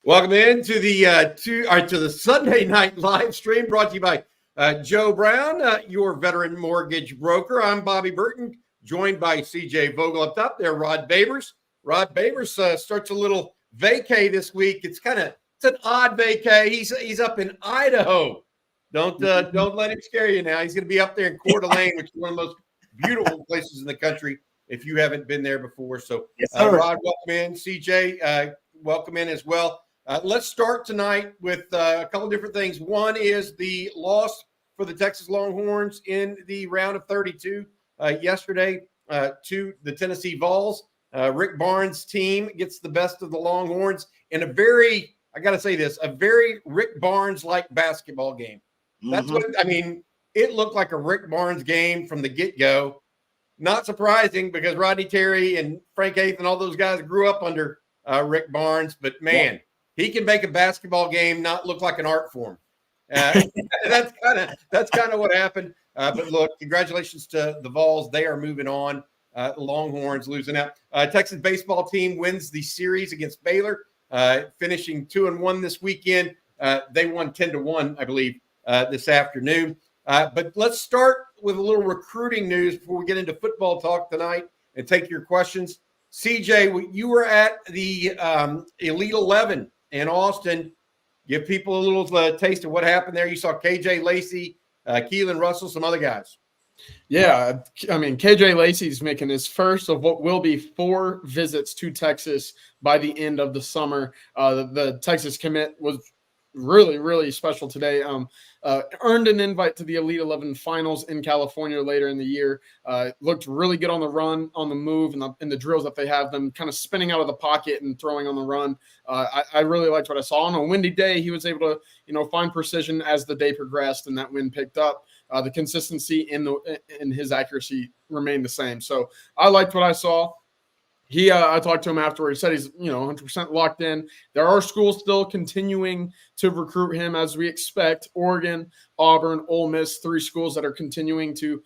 Welcome in to the Sunday night live stream brought to you by Joe Brown, your veteran mortgage broker. I'm Bobby Burton, joined by CJ Vogel up top there. Rod Babers. Rod Babers starts a little vacay this week. It's an odd vacay. He's up in Idaho. Don't let him scare you now. He's going to be up there in Coeur d'Alene, which is one of the most beautiful places in the country if you haven't been there before. So, Rod, welcome in. CJ, welcome in as well. Let's start tonight with a couple different things. One is the loss for the Texas Longhorns in the round of 32 yesterday to the Tennessee Vols. Rick Barnes' team gets the best of the Longhorns in a very Rick Barnes-like basketball game. That's it looked like a Rick Barnes game from the get-go. Not surprising because Rodney Terry and Frank Haith and all those guys grew up under Rick Barnes, but man. Yeah. He can make a basketball game not look like an art form. That's kind of what happened. But look, congratulations to the Vols. They are moving on. Longhorns losing out. Texas baseball team wins the series against Baylor, finishing 2-1 this weekend. They won 10-1, I believe, this afternoon. But let's start with a little recruiting news before we get into football talk tonight and take your questions. CJ, you were at the Elite 11 in Austin. Give people a little taste of what happened there. You saw KJ Lacey, Kelen Russell, some other guys. Yeah, KJ Lacey's making his first of what will be 4 visits to Texas by the end of the summer. The Texas commit was really, really special today. Earned an invite to the Elite 11 finals in California later in the year. Looked really good on the run, on the move, and the drills that they have, them kind of spinning out of the pocket and throwing on the run. I really liked what I saw. On a windy day, he was able to, find precision as the day progressed and that wind picked up. The consistency in his accuracy remained the same. So I liked what I saw. I talked to him afterward. He said he's, 100% locked in. There are schools still continuing to recruit him as we expect. Oregon, Auburn, Ole Miss, 3 schools that are continuing to,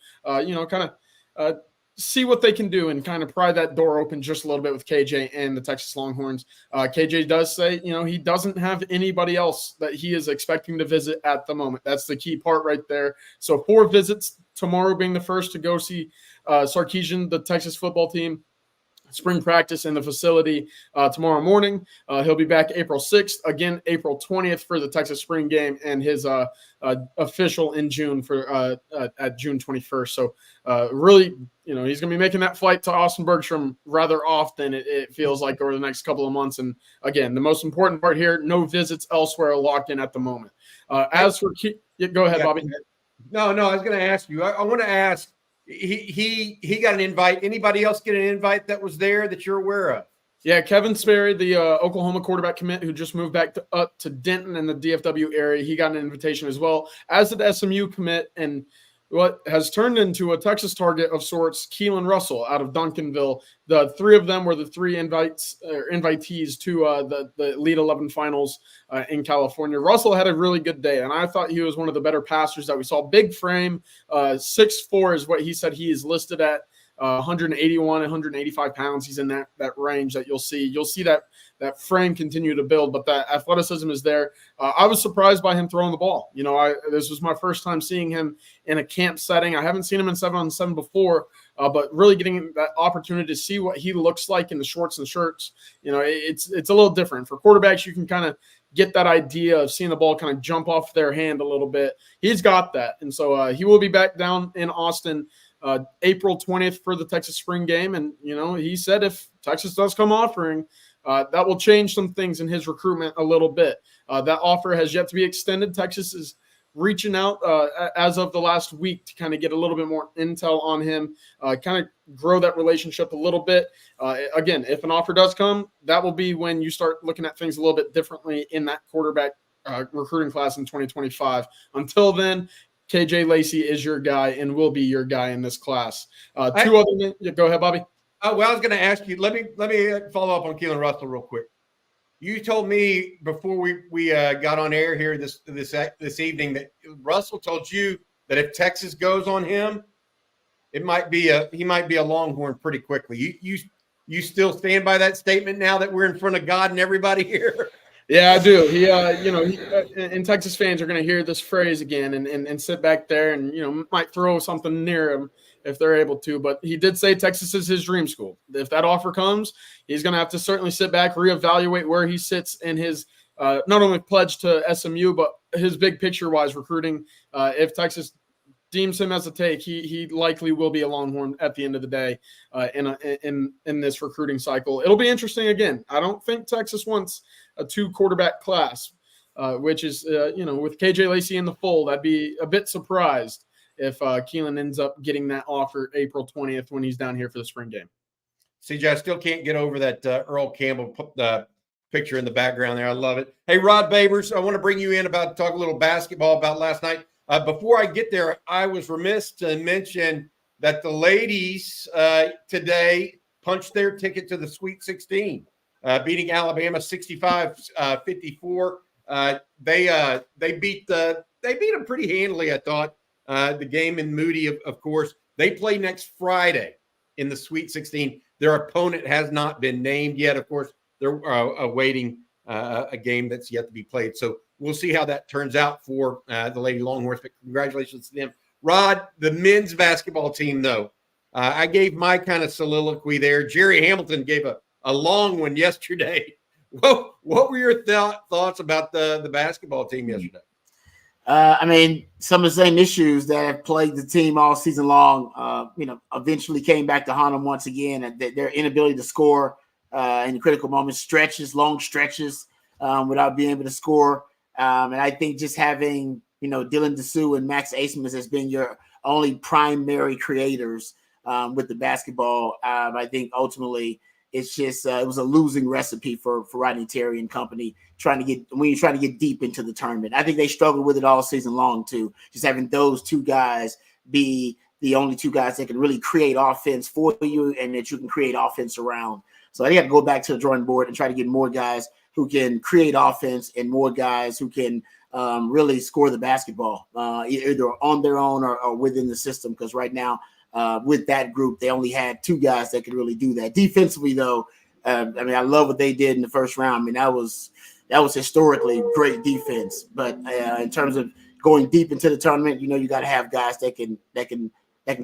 see what they can do and kind of pry that door open just a little bit with KJ and the Texas Longhorns. KJ does say, he doesn't have anybody else that he is expecting to visit at the moment. That's the key part right there. So 4 visits, tomorrow being the first to go see Sarkisian, the Texas football team. Spring practice in the facility tomorrow morning. He'll be back April 6th, again, April 20th for the Texas spring game, and his official in June for at June 21st. So really, he's going to be making that flight to Austin Bergstrom rather often, it feels like, over the next couple of months. And again, the most important part here, no visits elsewhere locked in at the moment. Go ahead, Bobby. No, I was going to ask you. I want to ask, He got an invite. Anybody else get an invite that was there that you're aware of? Yeah, Kevin Sperry, the Oklahoma quarterback commit who just moved back up to Denton in the DFW area, he got an invitation as well, as did SMU commit, and what has turned into a Texas target of sorts, Kelen Russell out of Duncanville. The 3 of them were the 3 invitees to the Elite 11 finals in California. Russell had a really good day, and I thought he was one of the better passers that we saw. Big frame, 6'4" is what he said he is listed at. 181, 185 pounds. He's in that range that you'll see. You'll see that frame continue to build, but that athleticism is there. I was surprised by him throwing the ball. This was my first time seeing him in a camp setting. I haven't seen him in 7-on-7 before, but really getting that opportunity to see what he looks like in the shorts and shirts. It's a little different. For quarterbacks, you can kind of get that idea of seeing the ball kind of jump off their hand a little bit. He's got that. And so he will be back down in Austin April 20th for the Texas spring game. And, he said if Texas does come offering, that will change some things in his recruitment a little bit. That offer has yet to be extended. Texas is reaching out as of the last week to kind of get a little bit more intel on him, kind of grow that relationship a little bit. Again, if an offer does come, that will be when you start looking at things a little bit differently in that quarterback recruiting class in 2025. Until then, KJ Lacey is your guy and will be your guy in this class. Go ahead, Bobby. I was going to ask you. Let me follow up on Kelen Russell real quick. You told me before we got on air here this evening that Russell told you that if Texas goes on him, he might be a Longhorn pretty quickly. You still stand by that statement now that we're in front of God and everybody here? Yeah, I do. And Texas fans are going to hear this phrase again and sit back there and, might throw something near him if they're able to. But he did say Texas is his dream school. If that offer comes, he's going to have to certainly sit back, reevaluate where he sits in his not only pledge to SMU, but his big picture-wise recruiting. If Texas deems him as a take, he likely will be a Longhorn at the end of the day in this recruiting cycle. It'll be interesting again. I don't think Texas wants a 2-quarterback class, which is with KJ Lacey in the fold, I'd be a bit surprised if Kelen ends up getting that offer April 20th when he's down here for the spring game. CJ, I still can't get over that Earl Campbell picture in the background there. I love it. Hey, Rod Babers, I want to bring you in about talk a little basketball about last night. Before I get there, I was remiss to mention that the ladies today punched their ticket to the Sweet 16, beating Alabama 65-54. They beat them pretty handily, I thought. The game in Moody, of course. They play next Friday in the Sweet 16. Their opponent has not been named yet. Of course, they're awaiting a game that's yet to be played. So we'll see how that turns out for the Lady Longhorns, but congratulations to them. Rod, the men's basketball team, though, I gave my kind of soliloquy there. Jerry Hamilton gave a long one yesterday. What were your thoughts about the basketball team yesterday? Some of the same issues that have plagued the team all season long, eventually came back to haunt them once again. And their inability to score in critical moments, long stretches without being able to score. And I think just having, Dylan Dessou and Max Acemus as being your only primary creators with the basketball, I think ultimately it's just it was a losing recipe for Rodney Terry and company when you're trying to get deep into the tournament. I think they struggled with it all season long too. Just having those two guys be the only two guys that can really create offense for you and that you can create offense around. So I got to go back to the drawing board and try to get more guys who can create offense and more guys who can really score the basketball, either on their own or within the system. Because right now, with that group, they only had two guys that could really do that. Defensively, though, I love what they did in the first round. That was historically great defense. But in terms of going deep into the tournament, you got to have guys that can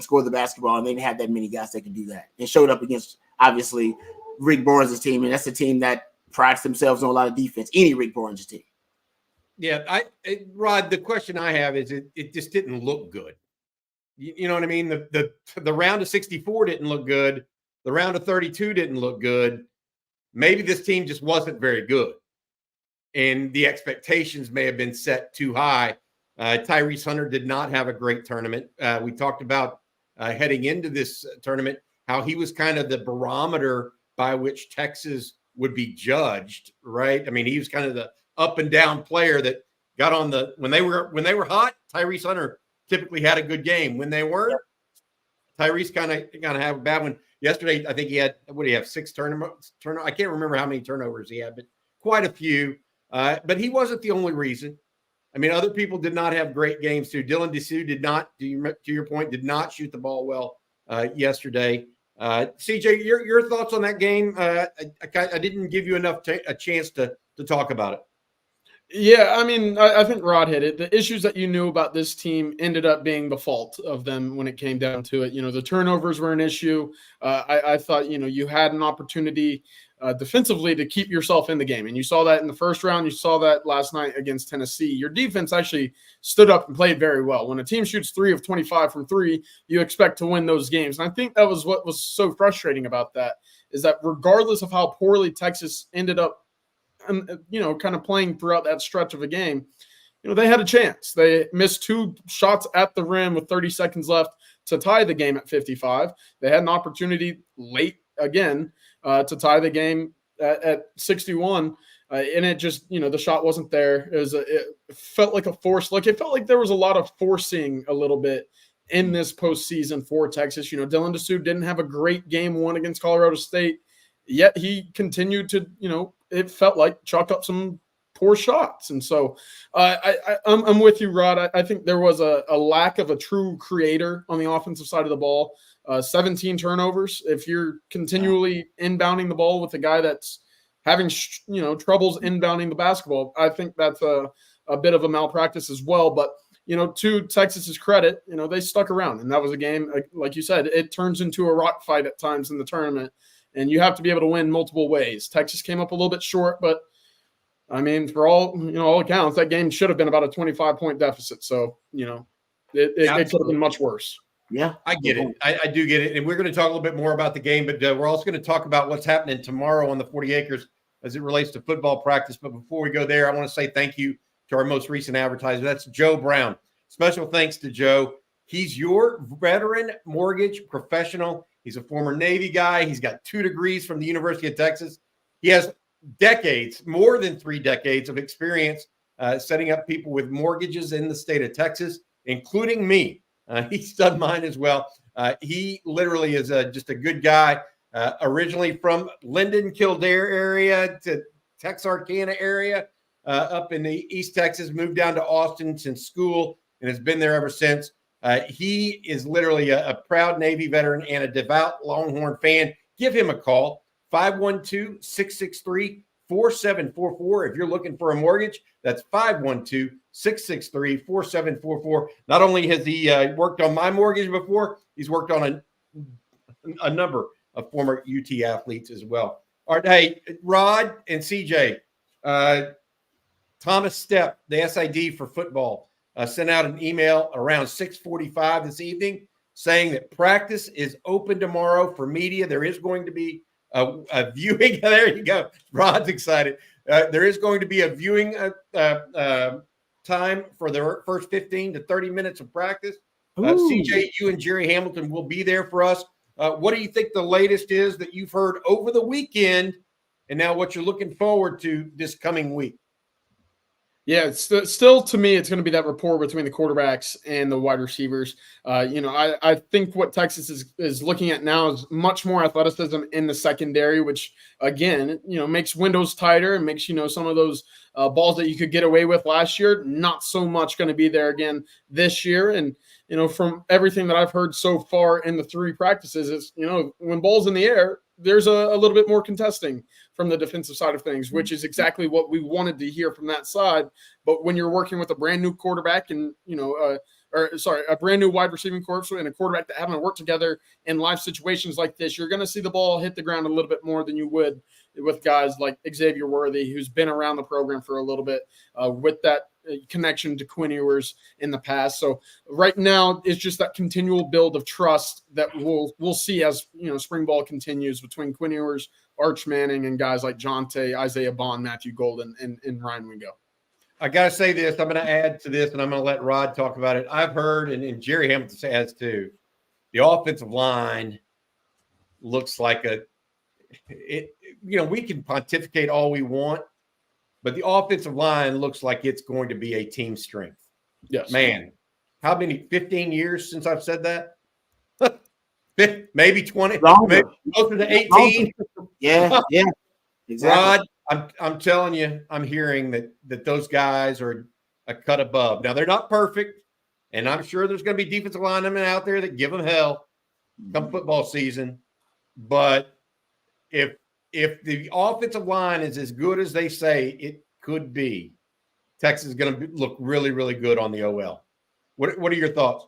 score the basketball, and they didn't have that many guys that can do that. And showed up against obviously Rick Barnes' team, and that's a team that prides themselves on a lot of defense. Any Rick Barnes' team. Yeah, Rod, the question I have is it just didn't look good. You know what I mean? The round of 64 didn't look good. The round of 32 didn't look good. Maybe this team just wasn't very good. And the expectations may have been set too high. Tyrese Hunter did not have a great tournament. We talked about heading into this tournament, how he was kind of the barometer by which Texas would be judged, right? He was kind of the up and down player that got on when they were hot, Tyrese Hunter typically had a good game. When they weren't, Tyrese kind of have a bad one. Yesterday, I think he had, 6 turnovers? I can't remember how many turnovers he had, but quite a few. But he wasn't the only reason. Other people did not have great games too. Dylan Dessou did not, to your point, did not shoot the ball well yesterday. CJ, your thoughts on that game? I didn't give you enough a chance to talk about it. Yeah, I think Rod hit it. The issues that you knew about this team ended up being the fault of them when it came down to it. The turnovers were an issue. I thought, you had an opportunity defensively to keep yourself in the game. And you saw that in the first round. You saw that last night against Tennessee. Your defense actually stood up and played very well. When a team shoots 3 of 25 from 3, you expect to win those games. And I think that was what was so frustrating about that, is that regardless of how poorly Texas ended up, kind of playing throughout that stretch of a game, they had a chance. They missed 2 shots at the rim with 30 seconds left to tie the game at 55. They had an opportunity late again to tie the game at 61. And it just, the shot wasn't there. It felt like a force. It felt like there was a lot of forcing a little bit in this postseason for Texas. Dylan Dessou didn't have a great game 1 against Colorado State, yet he continued to, it felt like chalk up some poor shots. And so I'm with you, Rod. I think there was a lack of a true creator on the offensive side of the ball. 17 turnovers. If you're continually inbounding the ball with a guy that's having troubles inbounding the basketball. I think that's a bit of a malpractice as well. But to Texas's credit, they stuck around, and that was a game, like you said, it turns into a rock fight at times in the tournament, and you have to be able to win multiple ways. Texas came up a little bit short, but I mean, for all accounts, that game should have been about a 25-point deficit. So, it could have been much worse. Yeah, I get it. I do get it. And we're going to talk a little bit more about the game, but we're also going to talk about what's happening tomorrow on the 40 acres as it relates to football practice. But before we go there, I want to say thank you to our most recent advertiser. That's Joe Brown. Special thanks to Joe. He's your veteran mortgage professional. He's a former Navy guy. He's got 2 degrees from the University of Texas. He has decades, more than 3 decades of experience setting up people with mortgages in the state of Texas, including me. He's done mine as well. He literally is just a good guy, originally from Linden, Kildare area to Texarkana area, up in the East Texas, moved down to Austin since school and has been there ever since. He is literally a proud Navy veteran and a devout Longhorn fan. Give him a call, 512-663-4744. If you're looking for a mortgage, that's 512-663-4744. Not only has he worked on my mortgage before, he's worked on a number of former UT athletes as well. All right, hey, Rod and CJ, Thomas Stepp, the SID for football, sent out an email around 6:45 this evening saying that practice is open tomorrow for media. There is going to be a viewing. There you go. Rod's excited. There is going to be a viewing time for the first 15 to 30 minutes of practice. CJ, you and Jerry Hamilton will be there for us. What do you think the latest is that you've heard over the weekend and now what you're looking forward to this coming week? Yeah, it's still to me, it's going to be that rapport between the quarterbacks and the wide receivers. I think what Texas is looking at now is much more athleticism in the secondary, which again, makes windows tighter and makes some of those balls that you could get away with last year not so much going to be there again this year. And from everything that I've heard so far in the 3 practices, is when ball's in the air, there's a little bit more contesting from the defensive side of things, which is exactly what we wanted to hear from that side. But when you're working with a brand new quarterback and, a brand new wide receiving corps and a quarterback that haven't worked together in live situations like this, you're going to see the ball hit the ground a little bit more than you would with guys like Xavier Worthy, who's been around the program for a little bit with that connection to Quinn Ewers in the past. So right now it's just that continual build of trust that we'll see as spring ball continues between Quinn Ewers, Arch Manning, and guys like Jonte, Isaiah Bond, Matthew Golden, and Ryan Wingo. I got to say this. I'm going to add to this, and I'm going to let Rod talk about it. I've heard, and Jerry Hamilton has too, the offensive line looks like we can pontificate all we want, but the offensive line looks like it's going to be a team strength. Yes. Man, how many, 15 years since I've said that? Maybe 20, maybe closer to 18. Yeah, exactly. Rod, I'm telling you, I'm hearing that those guys are a cut above. Now, they're not perfect, and I'm sure there's going to be defensive linemen out there that give them hell come football season. But if the offensive line is as good as they say it could be, Texas is going to look really, really good on the OL. What are your thoughts?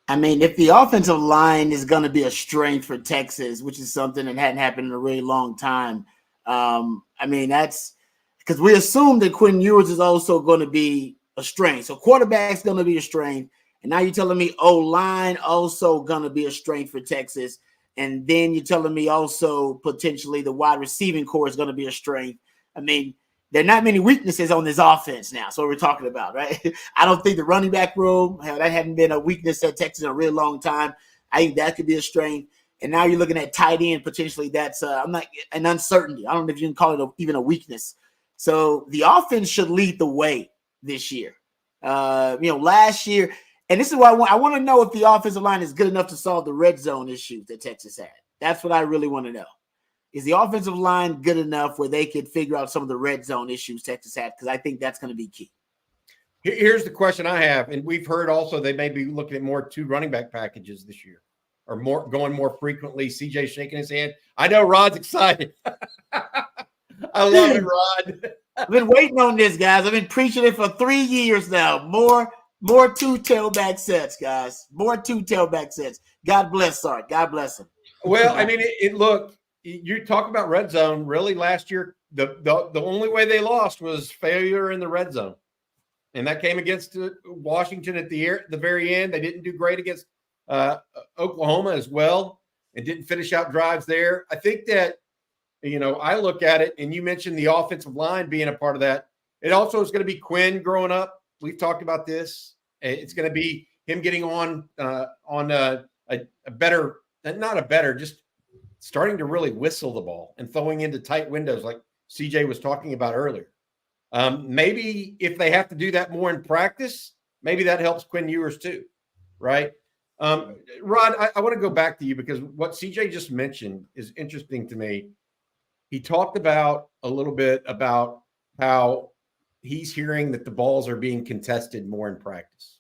I mean, if the offensive line is going to be a strength for Texas, which is something that hadn't happened in a really long time, I mean, that's because we assume that Quinn Ewers is also going to be a strength. So quarterback's going to be a strength. And now you're telling me O-line also going to be a strength for Texas. And then you're telling me also potentially the wide receiving core is going to be a strength. I mean, there are not many weaknesses on this offense now. So we're talking about, right? I don't think the running back room, that hadn't been a weakness at Texas in a really long time. I think that could be a strength. And now you're looking at tight end potentially. That's an uncertainty. I don't know if you can call it even a weakness. So the offense should lead the way this year. Last year, and this is why I want to know if the offensive line is good enough to solve the red zone issues that Texas had. That's what I really want to know. Is the offensive line good enough where they could figure out some of the red zone issues Texas had? Because I think that's going to be key. Here's the question I have, and we've heard also they may be looking at more 2 running back packages this year, or going more frequently. CJ shaking his hand. I know Rod's excited. I love it, Rod. I've been waiting on this, guys. I've been preaching it for 3 years now. More two tailback sets, guys. More two tailback sets. God bless Sark. God bless him. Well, I mean, look, you talk about red zone. Really, last year, the only way they lost was failure in the red zone. And that came against Washington at the very end. They didn't do great against Oklahoma as well and didn't finish out drives there. I think that, I look at it, and you mentioned the offensive line being a part of that. It also is going to be Quinn growing up. We've talked about this. It's going to be him getting on a better, not a better, just starting to really whistle the ball and throwing into tight windows like CJ was talking about earlier. Maybe if they have to do that more in practice, maybe that helps Quinn Ewers too, right? Rod, I want to go back to you because what CJ just mentioned is interesting to me. He talked about a little bit about how he's hearing that the balls are being contested more in practice.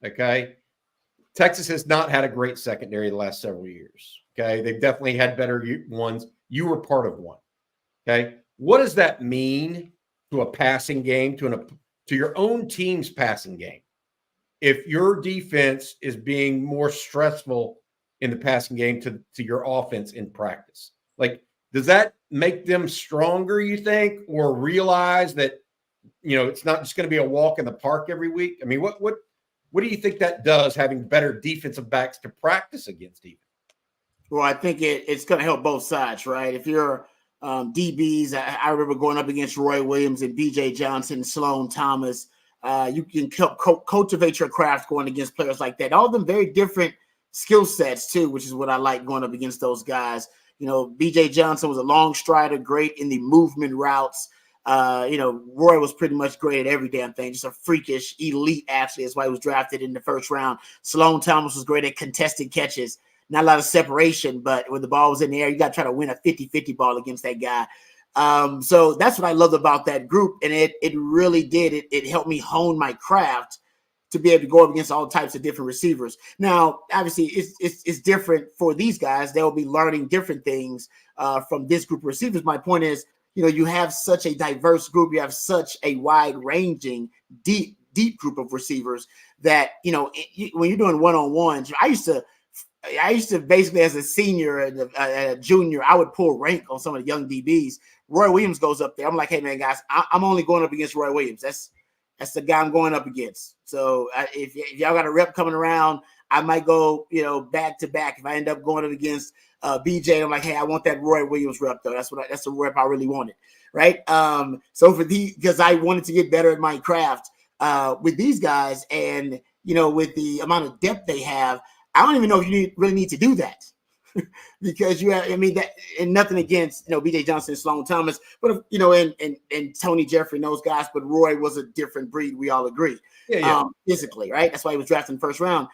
Okay. Texas has not had a great secondary the last several years. Okay. They've definitely had better ones. You were part of one. Okay. What does that mean to a passing game, to your own team's passing game? If your defense is being more stressful in the passing game to your offense in practice, like, does that make them stronger, you think, or realize that, it's not just going to be a walk in the park every week? I mean, what do you think that does, having better defensive backs to practice against even? Well, I think it's going to help both sides, right? If you're DBs, I remember going up against Roy Williams and B.J. Johnson, Sloan Thomas. You can cultivate your craft going against players like that. All of them very different skill sets, too, which is what I like going up against those guys. B.J. Johnson was a long strider, great in the movement routes. Roy was pretty much great at every damn thing, just a freakish elite athlete. That's why he was drafted in the first round. Sloan Thomas was great at contested catches. Not a lot of separation, but when the ball was in the air, you got to try to win a 50-50 ball against that guy. So that's what I loved about that group. And it really did. It helped me hone my craft to be able to go up against all types of different receivers. Now, obviously, it's different for these guys. They'll be learning different things from this group of receivers. My point is, you have such a diverse group. You have such a wide-ranging, deep group of receivers that, when you're doing one-on-ones, I used to basically, as a senior and a junior, I would pull rank on some of the young DBs. Roy Williams goes up there. I'm like, hey, man, guys, I'm only going up against Roy Williams. That's the guy I'm going up against. So if y'all got a rep coming around, I might go, back to back. If I end up going up against BJ, I'm like, hey, I want that Roy Williams rep though. That's the rep I really wanted, right? So because I wanted to get better at my craft with these guys, and with the amount of depth they have, I don't even know if you really need to do that. Because that, and nothing against B.J. Johnson, Sloan Thomas, but and Tony Jeffrey and those guys, but Roy was a different breed. We all agree, physically, right? That's why he was drafted in the first round.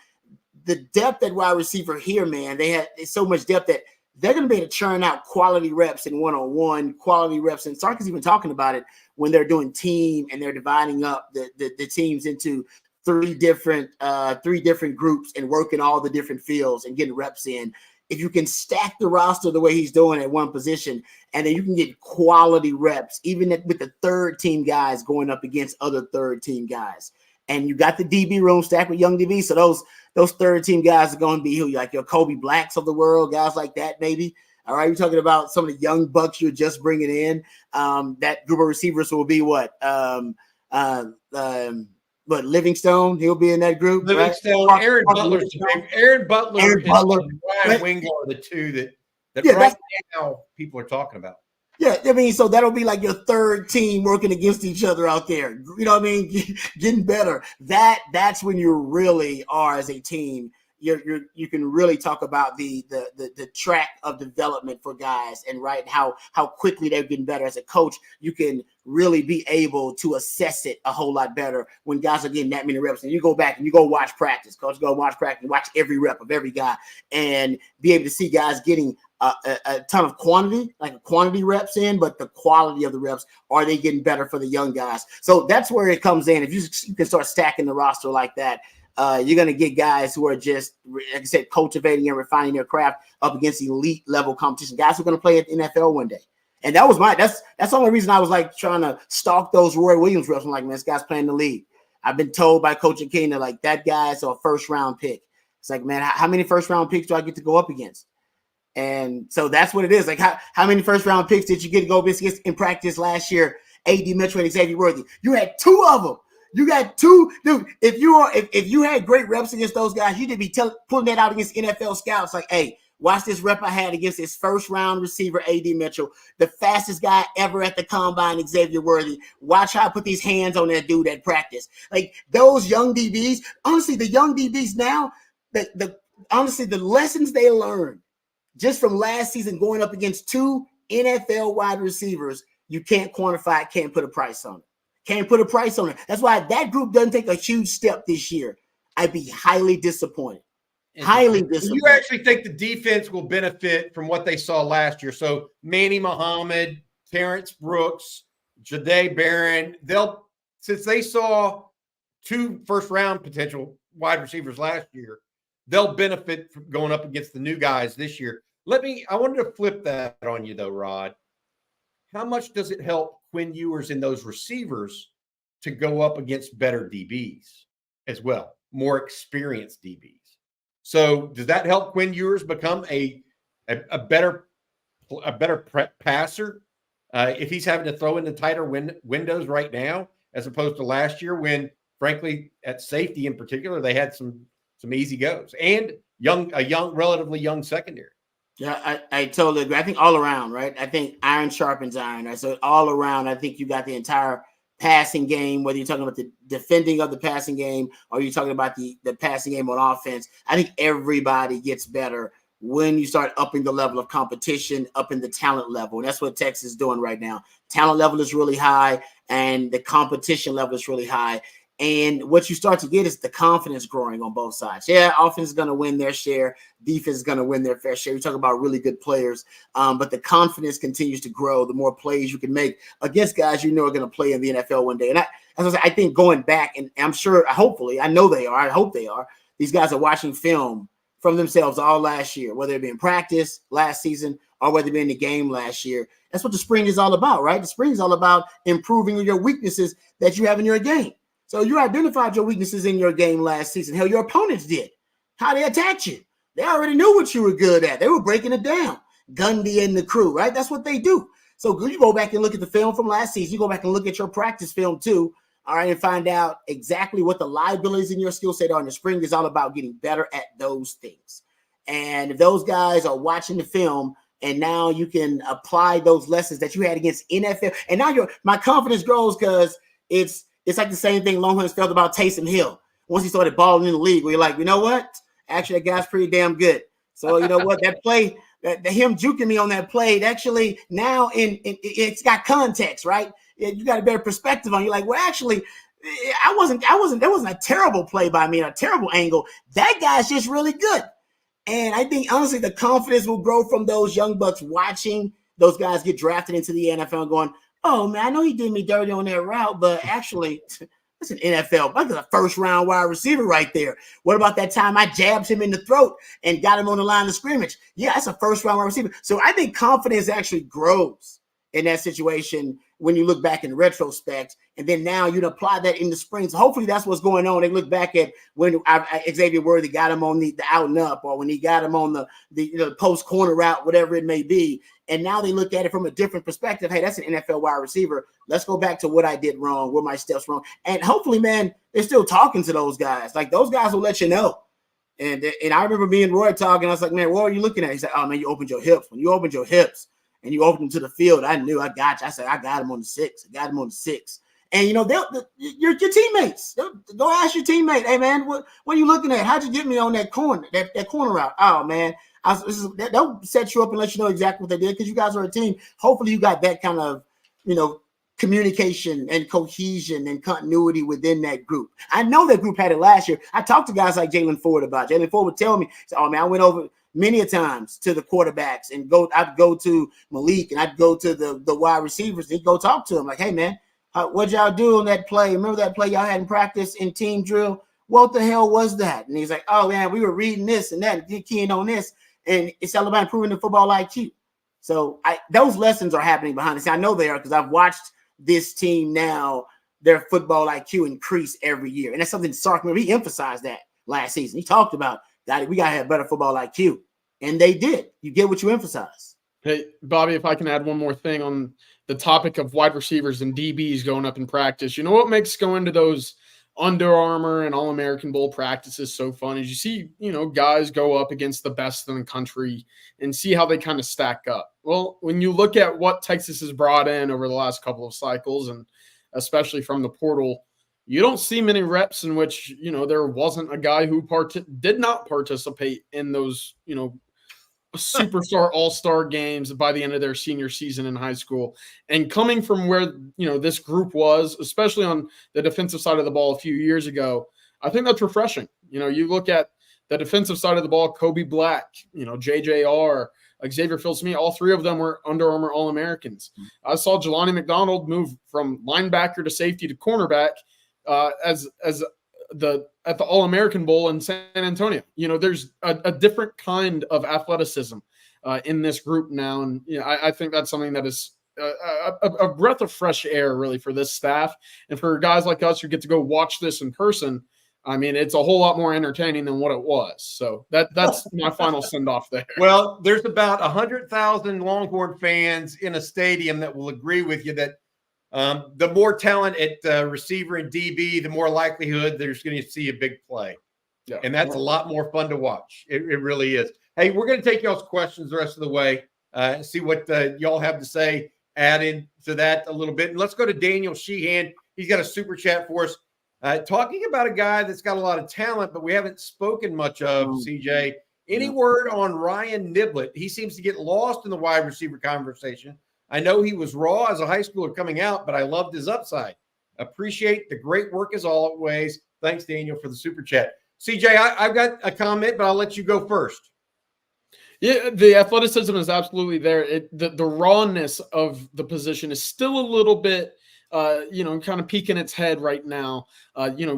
The depth at wide receiver here, man, they had so much depth that they're going to be able to churn out quality reps in one-on-one, quality reps, and Sark is even talking about it when they're doing team and they're dividing up the teams into three different groups and working all the different fields and getting reps in. If you can stack the roster the way he's doing at one position, and then you can get quality reps, even with the third team guys going up against other third team guys, and you got the DB room stacked with young DBs, so those third team guys are going to be like your Kobe Blacks of the world, guys like that, maybe. All right, you're talking about some of the young bucks you're just bringing in. That group of receivers will be what? But Livingstone, he'll be in that group. Livingstone, right? Aaron Butler, and Ryan Wingo are the two that right now people are talking about. Yeah, I mean, so that'll be like your third team working against each other out there. You know what I mean? Getting better. That's when you really are as a team. You can really talk about the track of development for guys, and right how quickly they're getting better. As a coach, you can really be able to assess it a whole lot better when guys are getting that many reps. And you go back and you go watch practice. Coach, go watch practice, watch every rep of every guy, and be able to see guys getting a ton of quantity, like quantity reps in, but the quality of the reps, are they getting better for the young guys? So that's where it comes in. If you can start stacking the roster like that, you're going to get guys who are just, like I said, cultivating and refining their craft up against elite level competition. Guys who are going to play at the NFL one day. And that was that's the only reason I was like trying to stalk those Roy Williams reps. I'm like, man, this guy's playing the league. I've been told by Coach Akina, like, that guy's a first round pick. It's like, man, how many first round picks do I get to go up against? And so that's what it is. Like, how many first round picks did you get to go against in practice last year? A.D. Mitchell and Xavier Worthy. You had 2 of them. You got 2, dude. If you had great reps against those guys, you did be pulling that out against NFL scouts. Like, hey, watch this rep I had against this first round receiver, A.D. Mitchell, the fastest guy ever at the combine, Xavier Worthy. Watch how I put these hands on that dude at practice. Like, those young DBs, honestly, the young DBs now, honestly, the lessons they learned just from last season going up against 2 NFL wide receivers, you can't quantify it, can't put a price on it. Can't put a price on it. That's why if that group doesn't take a huge step this year, I'd be highly disappointed. Highly disappointed. You actually think the defense will benefit from what they saw last year? So Manny Muhammad, Terrence Brooks, Jahdae Barron, since they saw 2 first-round potential wide receivers last year, they'll benefit from going up against the new guys this year. I wanted to flip that on you, though, Rod. How much does it help Quinn Ewers and those receivers to go up against better DBs as well, more experienced DBs? So does that help Quinn Ewers become a better passer if he's having to throw in the tighter windows right now, as opposed to last year when, frankly, at safety in particular, they had some easy goes and a relatively young secondary? Yeah, I totally agree. I think all around, right? I think iron sharpens iron. Right? So all around, I think you got the entire passing game, whether you're talking about the defending of the passing game or you're talking about the passing game on offense. I think everybody gets better when you start upping the level of competition, up in the talent level. And that's what Texas is doing right now. Talent level is really high and the competition level is really high. And what you start to get is the confidence growing on both sides. Yeah, offense is going to win their share. Defense is going to win their fair share. You're talking about really good players. But the confidence continues to grow the more plays you can make against guys you know are going to play in the NFL one day. And I think going back, and I'm sure, hopefully, I know they are. I hope they are. These guys are watching film from themselves all last year, whether it be in practice last season or whether it be in the game last year. That's what the spring is all about, right? The spring is all about improving your weaknesses that you have in your game. So you identified your weaknesses in your game last season. Hell, your opponents did. How they attacked you. They already knew what you were good at. They were breaking it down. Gundy and the crew, right? That's what they do. So you go back and look at the film from last season. You go back and look at your practice film too, all right, and find out exactly what the liabilities in your skill set are. And the spring is all about getting better at those things. And if those guys are watching the film and now you can apply those lessons that you had against NFL, and now my confidence grows because it's like the same thing Longhorns felt about Taysom Hill once he started balling in the league, where you're like, you know what? Actually, that guy's pretty damn good. So you know what? That play, him juking me on that play, actually now it's got context, right? You got a better perspective on. You're like, well, actually, there wasn't a terrible play by me, a terrible angle. That guy's just really good. And I think honestly, the confidence will grow from those young bucks watching those guys get drafted into the NFL, and going, oh, man, I know he did me dirty on that route, but actually, that's an NFL. That's a first-round wide receiver right there. What about that time I jabbed him in the throat and got him on the line of scrimmage? Yeah, that's a first-round wide receiver. So I think confidence actually grows in that situation when you look back in retrospect. And then now you'd apply that in the spring. So hopefully that's what's going on. They look back at when Xavier Worthy got him on the out and up, or when he got him on the post corner route, whatever it may be. And now they look at it from a different perspective. Hey, that's an NFL wide receiver. Let's go back to what I did wrong, where my steps wrong. And hopefully, man, they're still talking to those guys. Like, those guys will let you know. And I remember me and Roy talking. I was like, man, what are you looking at? He said, oh, man, you opened your hips. When you opened your hips and you opened them to the field, I knew I got you. I said, I got him on the 6. I got him on the 6. And, you know, your teammates. Go ask your teammate, hey, man, what are you looking at? How'd you get me on that corner, that corner route? Oh, man. They'll set you up and let you know exactly what they did, because you guys are a team. Hopefully you got that kind of, you know, communication and cohesion and continuity within that group. I know that group had it last year. I talked to guys like Jalen Ford about it. Jalen Ford would tell me, oh, man, I went over many a times to the quarterbacks and I'd go to Malik and I'd go to the wide receivers and he'd go talk to them like, hey, man, what'd y'all do on that play? Remember that play y'all had in practice in team drill? What the hell was that? And he's like, oh, man, we were reading this and that, keying on this. And it's all about improving the football IQ. So those lessons are happening behind the scenes. I know they are because I've watched this team now, their football IQ increase every year. And that's something Sark, he emphasized that last season. He talked about that we got to have better football IQ. And they did. You get what you emphasize. Hey, Bobby, if I can add one more thing on the topic of wide receivers and DBs going up in practice. You know what makes going to those Under Armour and All-American Bowl practices so fun is you see, guys go up against the best in the country and see how they kind of stack up. Well, when you look at what Texas has brought in over the last couple of cycles, and especially from the portal, you don't see many reps in which, there wasn't a guy who did not participate in those, superstar all-star games by the end of their senior season in high school. And coming from where this group was, especially on the defensive side of the ball a few years ago, I think that's refreshing. You look at the defensive side of the ball, Kobe Black, JJR, Xavier Fields-Smith, all three of them were Under Armour All-Americans. I saw Jelani McDonald move from linebacker to safety to cornerback at the All-American Bowl in San Antonio. There's a different kind of athleticism in this group now. And I think that's something that is a breath of fresh air really for this staff. And for guys like us who get to go watch this in person, I mean, it's a whole lot more entertaining than what it was. So that's my final send-off there. Well, there's about 100,000 Longhorn fans in a stadium that will agree with you that the more talent at receiver and DB, the more likelihood there's going to see a big play. Yeah. And that's a lot more fun to watch. It really is. Hey, we're going to take y'all's questions the rest of the way and see what y'all have to say, add into that a little bit. And let's go to Daniel Sheehan. He's got a super chat for us. Talking about a guy that's got a lot of talent, but we haven't spoken much of, CJ. Any word on Ryan Niblett? He seems to get lost in the wide receiver conversation. I know he was raw as a high schooler coming out, but I loved his upside. Appreciate the great work as always. Thanks, Daniel, for the super chat. CJ, I've got a comment, but I'll let you go first. Yeah, the athleticism is absolutely there. The rawness of the position is still a little bit, kind of peeking its head right now.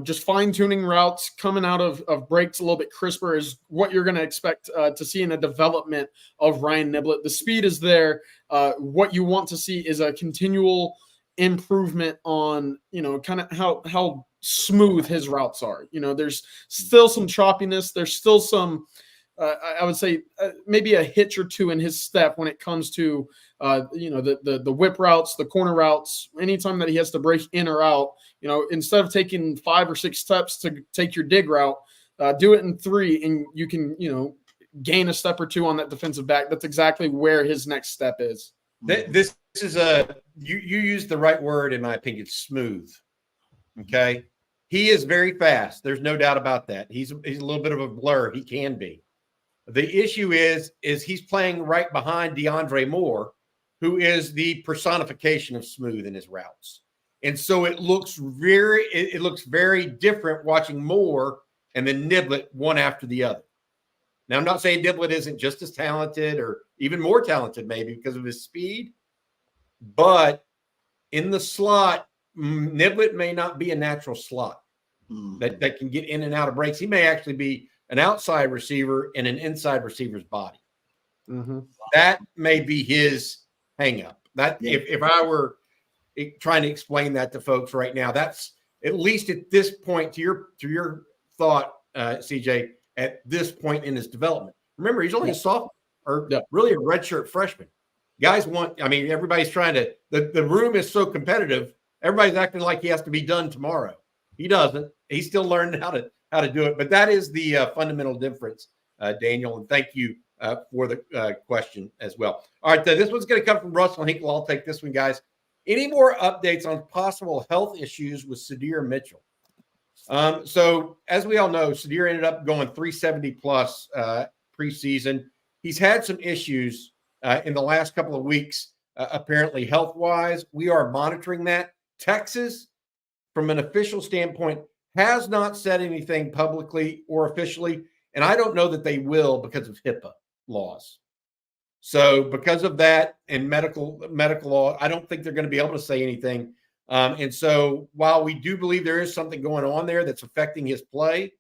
Just fine-tuning routes, coming out of breaks a little bit crisper is what you're going to expect to see in a development of Ryan Niblett. The speed is there. What you want to see is a continual improvement on, kind of how smooth his routes are. There's still some choppiness. There's still some, I would say maybe a hitch or two in his step when it comes to, the whip routes, the corner routes. Anytime that he has to break in or out, instead of taking 5 or 6 steps to take your dig route, do it in 3, and you can, gain a step or 2 on that defensive back. That's exactly where his next step is. This is you used the right word, in my opinion, smooth. Okay. He is very fast. There's no doubt about that. He's a little bit of a blur. He can be. The issue is he's playing right behind DeAndre Moore, who is the personification of smooth in his routes. And so it looks very different watching Moore and then Niblett one after the other. Now, I'm not saying Niblett isn't just as talented or even more talented maybe because of his speed, but in the slot, Niblett may not be a natural slot that can get in and out of breaks. He may actually be an outside receiver in an inside receiver's body. Mm-hmm. That may be his hang up. If I were trying to explain that to folks right now, that's at least at this point to your thought, CJ, at this point in his development. Remember, he's only a sophomore or really a redshirt freshman. Guys everybody's trying to, the room is so competitive. Everybody's acting like he has to be done tomorrow. He doesn't. He's still learning how to do it. But that is the fundamental difference, Daniel. And thank you for the question as well. All right, this one's going to come from Russell Hinkle. I'll take this one, guys. Any more updates on possible health issues with Sadir Mitchell? So as we all know, Sadir ended up going 370 plus preseason. He's had some issues in the last couple of weeks, apparently health-wise. We are monitoring that. Texas, from an official standpoint, has not said anything publicly or officially, and I don't know that they will because of HIPAA laws. So because of that and medical law, I don't think they're going to be able to say anything. And so while we do believe there is something going on there that's affecting his play,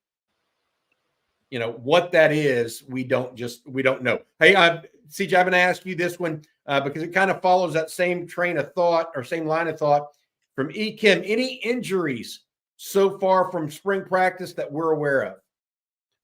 what that is, we don't know. Hey, CJ, I'm going to ask you this one. because it kind of follows that same train of thought or same line of thought from E. Kim. Any injuries so far from spring practice that we're aware of?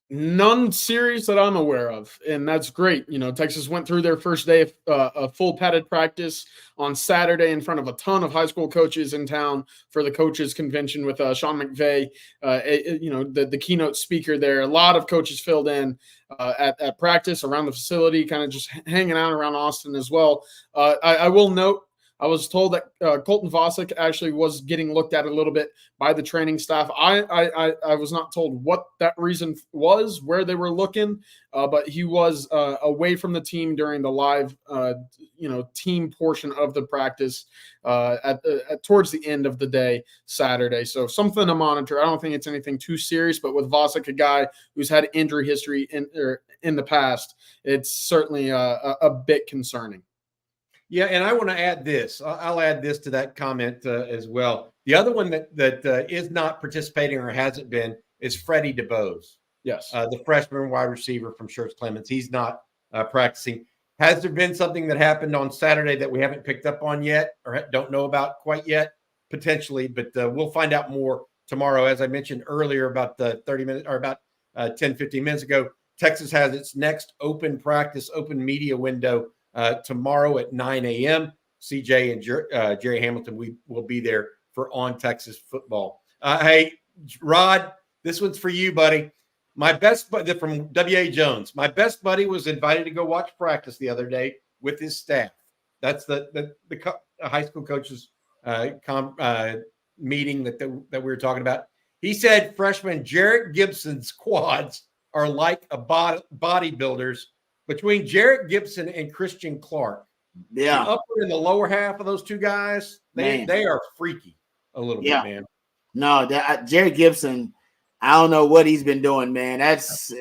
None serious that I'm aware of, and that's great. Texas went through their first day of a full padded practice on Saturday in front of a ton of high school coaches in town for the coaches convention with Sean McVay, the keynote speaker there. A lot of coaches filled in at practice around the facility, kind of just hanging out around Austin as well. I will note, I was told that Colton Vosick actually was getting looked at a little bit by the training staff. I was not told what that reason was, where they were looking, but he was away from the team during the live, team portion of the practice towards the end of the day Saturday. So something to monitor. I don't think it's anything too serious, but with Vosick, a guy who's had injury history in the past, it's certainly a bit concerning. Yeah, and I want to add this. I'll add this to that comment as well. The other one that is not participating or hasn't been is Freddie DeBose. Yes. The freshman wide receiver from Schertz Clemens. He's not practicing. Has there been something that happened on Saturday that we haven't picked up on yet or don't know about quite yet? Potentially, but we'll find out more tomorrow. As I mentioned earlier, about 30 minutes or about 10, 15 minutes ago, Texas has its next open media window tomorrow at 9 a.m. CJ and Jerry Hamilton, we will be there for On Texas Football. Hey, Rod, this one's for you, buddy. My best buddy from W.A. Jones. My best buddy was invited to go watch practice the other day with his staff. That's the high school coaches meeting that we were talking about. He said freshman Jarrett Gibson's quads are like a bodybuilders. Between Jarrett Gibson and Christian Clark, the upper and the lower half of those two guys, they are freaky a little bit, man. No, Jarrett Gibson, I don't know what he's been doing, man. That's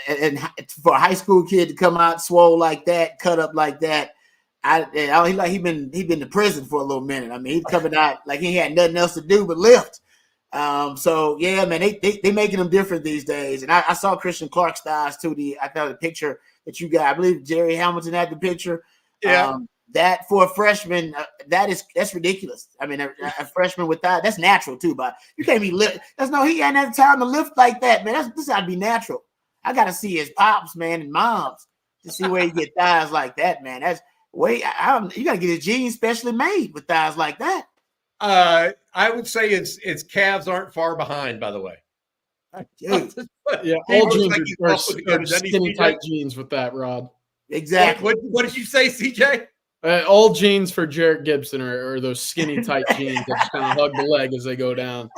and for a high school kid to come out swole like that, cut up like that. He been to prison for a little minute. I mean, he's coming out like he had nothing else to do but lift. So yeah, man, they making them different these days. And I saw Christian Clark styles too. I thought the picture that you got, I believe Jerry Hamilton had the picture. Yeah. That for a freshman, that's ridiculous. I mean, a freshman with that's natural too, but you can't be lift. He ain't had time to lift like that, man. This got to be natural. I got to see his pops, man, and moms to see where he get thighs like that, man. That's you got to get his jeans specially made with thighs like that. I would say its calves aren't far behind, by the way. Yeah, all jeans are skinny tight jeans with that, Rod. Exactly. What did you say, CJ? All jeans for Jarrett Gibson are those skinny tight jeans that just kind of hug the leg as they go down.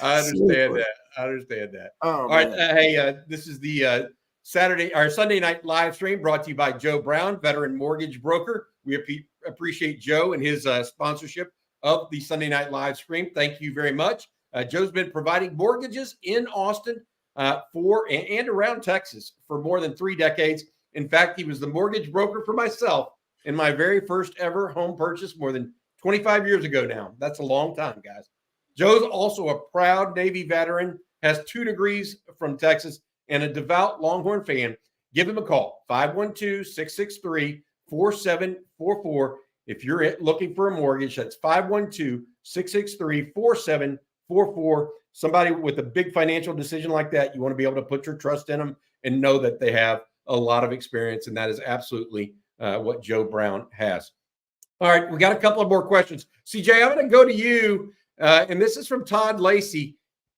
I understand that. Oh, all right. Hey, this is the Sunday night live stream brought to you by Joe Brown, veteran mortgage broker. We appreciate Joe and his sponsorship of the Sunday night live stream. Thank you very much. Joe's been providing mortgages in Austin for and around Texas for more than 3 decades. In fact, he was the mortgage broker for myself in my very first ever home purchase more than 25 years ago now. That's a long time, guys. Joe's also a proud Navy veteran, has 2 degrees from Texas, and a devout Longhorn fan. Give him a call, 512-663-4744. If you're looking for a mortgage, that's 512-663-4744. Somebody with a big financial decision like that, you want to be able to put your trust in them and know that they have a lot of experience, and that is absolutely what Joe Brown has. All right, we got a couple of more questions. CJ, I'm going to go to you, and this is from Todd Lacey.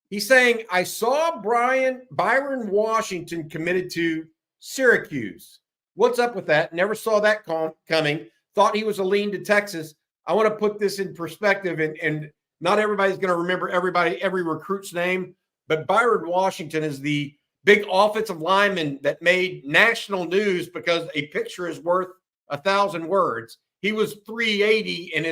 He's saying, I saw Byron Washington committed to Syracuse. What's up with that? Never saw that coming. Thought he was a lean to Texas. I want to put this in perspective, and not everybody's going to remember every recruit's name, but Byron Washington is the big offensive lineman that made national news because a picture is worth 1,000 words. He was 380, and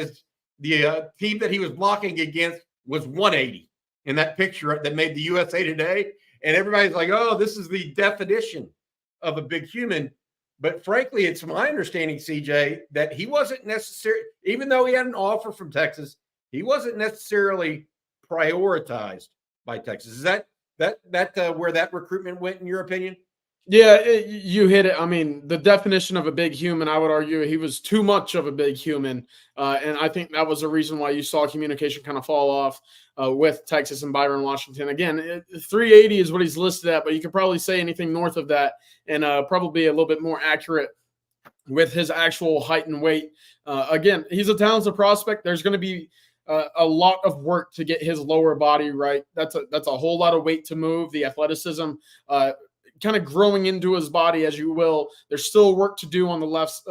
the team that he was blocking against was 180 in that picture that made the USA Today. And everybody's like, oh, this is the definition of a big human. But frankly, it's my understanding, CJ, that he wasn't necessarily, even though he had an offer from Texas, he wasn't necessarily prioritized by Texas. Is that where that recruitment went, in your opinion? Yeah, you hit it. I mean, the definition of a big human, I would argue he was too much of a big human. And I think that was the reason why you saw communication kind of fall off with Texas and Byron Washington. Again, 380 is what he's listed at, but you could probably say anything north of that and probably a little bit more accurate with his actual height and weight. Again, he's a talented prospect. There's going to be a lot of work to get his lower body right. That's a whole lot of weight to move. The athleticism, kind of growing into his body, as you will. There's still work to do on the left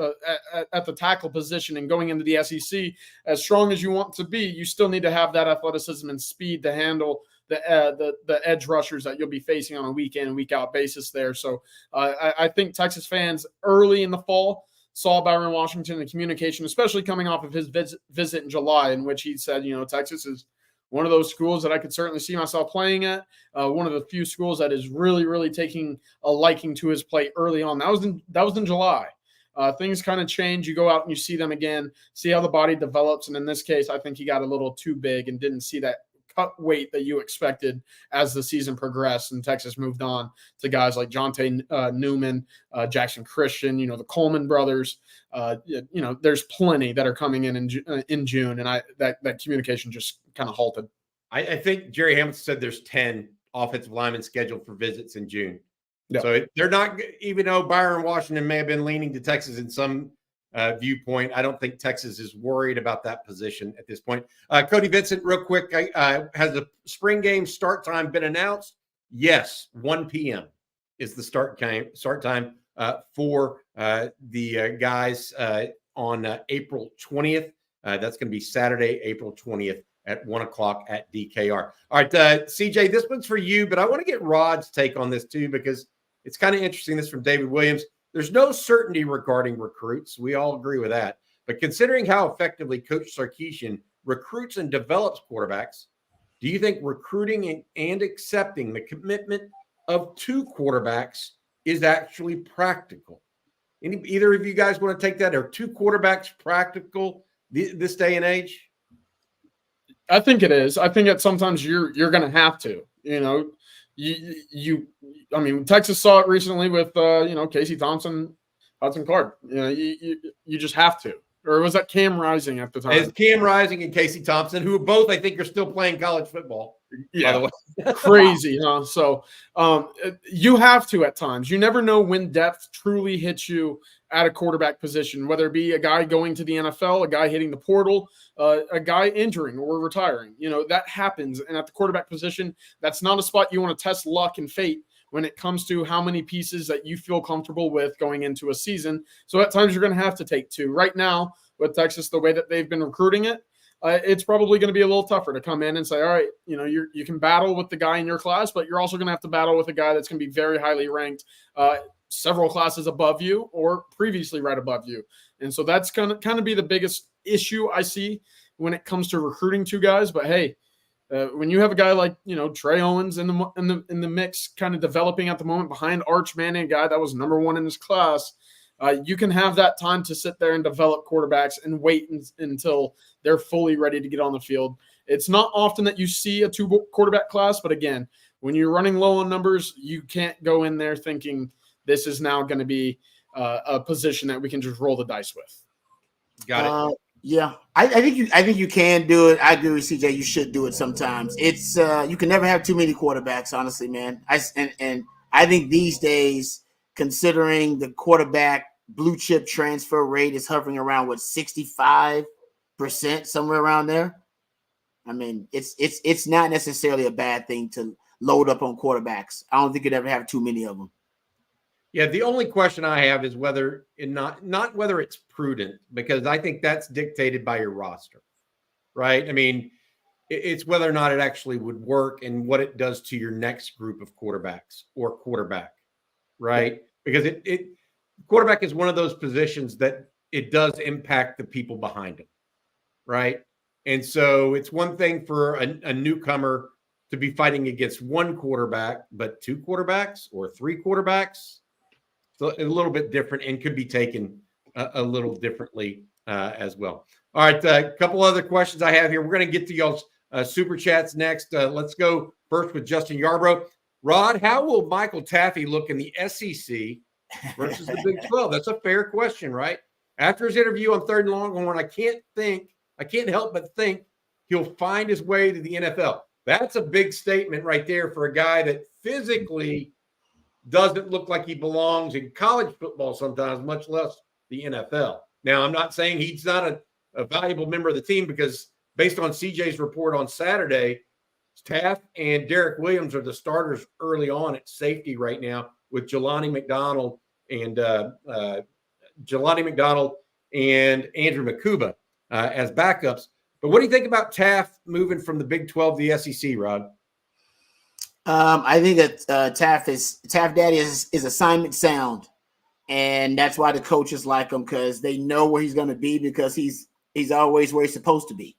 at the tackle position, and going into the SEC, as strong as you want to be, you still need to have that athleticism and speed to handle the edge rushers that you'll be facing on a week in and week out basis there. So I think Texas fans early in the fall saw Byron Washington in communication, especially coming off of his visit in July, in which he said, Texas is one of those schools that I could certainly see myself playing at. One of the few schools that is really, really taking a liking to his play early on. That was in July. Things kind of change. You go out and you see them again, see how the body develops. And in this case, I think he got a little too big and didn't see that cut weight that you expected as the season progressed. And Texas moved on to guys like Jonte Newman, Jackson Christian, the Coleman brothers. There's plenty that are coming in June, and that communication just kind of halted. I think Jerry Hamilton said there's 10 offensive linemen scheduled for visits in June. Yep. So they're not, even though Byron Washington may have been leaning to Texas in some viewpoint, I don't think Texas is worried about that position at this point. Cody Vincent, real quick, has the spring game start time been announced? Yes, 1 p.m. is the start time for the guys on April 20th. That's going to be Saturday, April 20th at 1 o'clock at DKR. All right, CJ, this one's for you, but I want to get Rod's take on this too, because it's kind of interesting. This from David Williams. There's no certainty regarding recruits. We all agree with that. But considering how effectively Coach Sarkisian recruits and develops quarterbacks, do you think recruiting and accepting the commitment of 2 quarterbacks is actually practical? Either of you guys want to take that? Are 2 quarterbacks practical this day and age? I think it is. I think that sometimes you're going to have to, I mean, Texas saw it recently with, Casey Thompson, Hudson Clark. You just have to. Or was that Cam Rising at the time? It's Cam Rising and Casey Thompson, who both, I think, are still playing college football. Yeah, by the way. Crazy, huh? So you have to at times. You never know when depth truly hits you at a quarterback position, whether it be a guy going to the NFL, a guy hitting the portal, a guy injuring or retiring. That happens. And at the quarterback position, that's not a spot you want to test luck and fate when it comes to how many pieces that you feel comfortable with going into a season. So at times you're going to have to take 2. Right now, with Texas, the way that they've been recruiting it, it's probably going to be a little tougher to come in and say, all right, you can battle with the guy in your class, but you're also going to have to battle with a guy that's going to be very highly ranked, several classes above you or previously right above you. And so that's going to kind of be the biggest issue I see when it comes to recruiting 2 guys. But hey, when you have a guy like Trey Owens in the mix, kind of developing at the moment behind Arch Manning, a guy that was number 1 in his class, you can have that time to sit there and develop quarterbacks and wait until they're fully ready to get on the field. It's not often that you see a 2 quarterback class, but again, when you're running low on numbers, you can't go in there thinking this is now going to be a position that we can just roll the dice with. Got it. Yeah, I think you can do it. I agree with CJ. You should do it sometimes. It's you can never have too many quarterbacks, honestly, man. And I think these days, considering the quarterback blue chip transfer rate is hovering around 65%, somewhere around there. I mean, it's not necessarily a bad thing to load up on quarterbacks. I don't think you'd ever have too many of them. Yeah, the only question I have is whether not whether it's prudent, because I think that's dictated by your roster, right? I mean, it's whether or not it actually would work and what it does to your next group of quarterbacks or quarterback, right? Because it quarterback is one of those positions that it does impact the people behind him, right? And so it's one thing for a newcomer to be fighting against 1 quarterback, but 2 quarterbacks or 3 quarterbacks, so a little bit different and could be taken a little differently as well. All right, a couple other questions I have here. We're going to get to y'all's super chats next. Let's go first with Justin Yarbrough. Rod, how will Michael Taffy look in the SEC versus the Big 12? That's a fair question, right? After his interview on Third and Longhorn, I can't help but think he'll find his way to the NFL. That's a big statement right there for a guy that physically doesn't look like he belongs in college football sometimes, much less the NFL. Now, I'm not saying he's not a valuable member of the team, because based on CJ's report on Saturday, Taff and Derek Williams are the starters early on at safety right now, with Jelani McDonald and Andrew Makuba as backups. But what do you think about Taff moving from the Big 12 to the SEC, Rod? I think that Taff Daddy is assignment sound, and that's why the coaches like him, because they know where he's going to be, because he's always where he's supposed to be.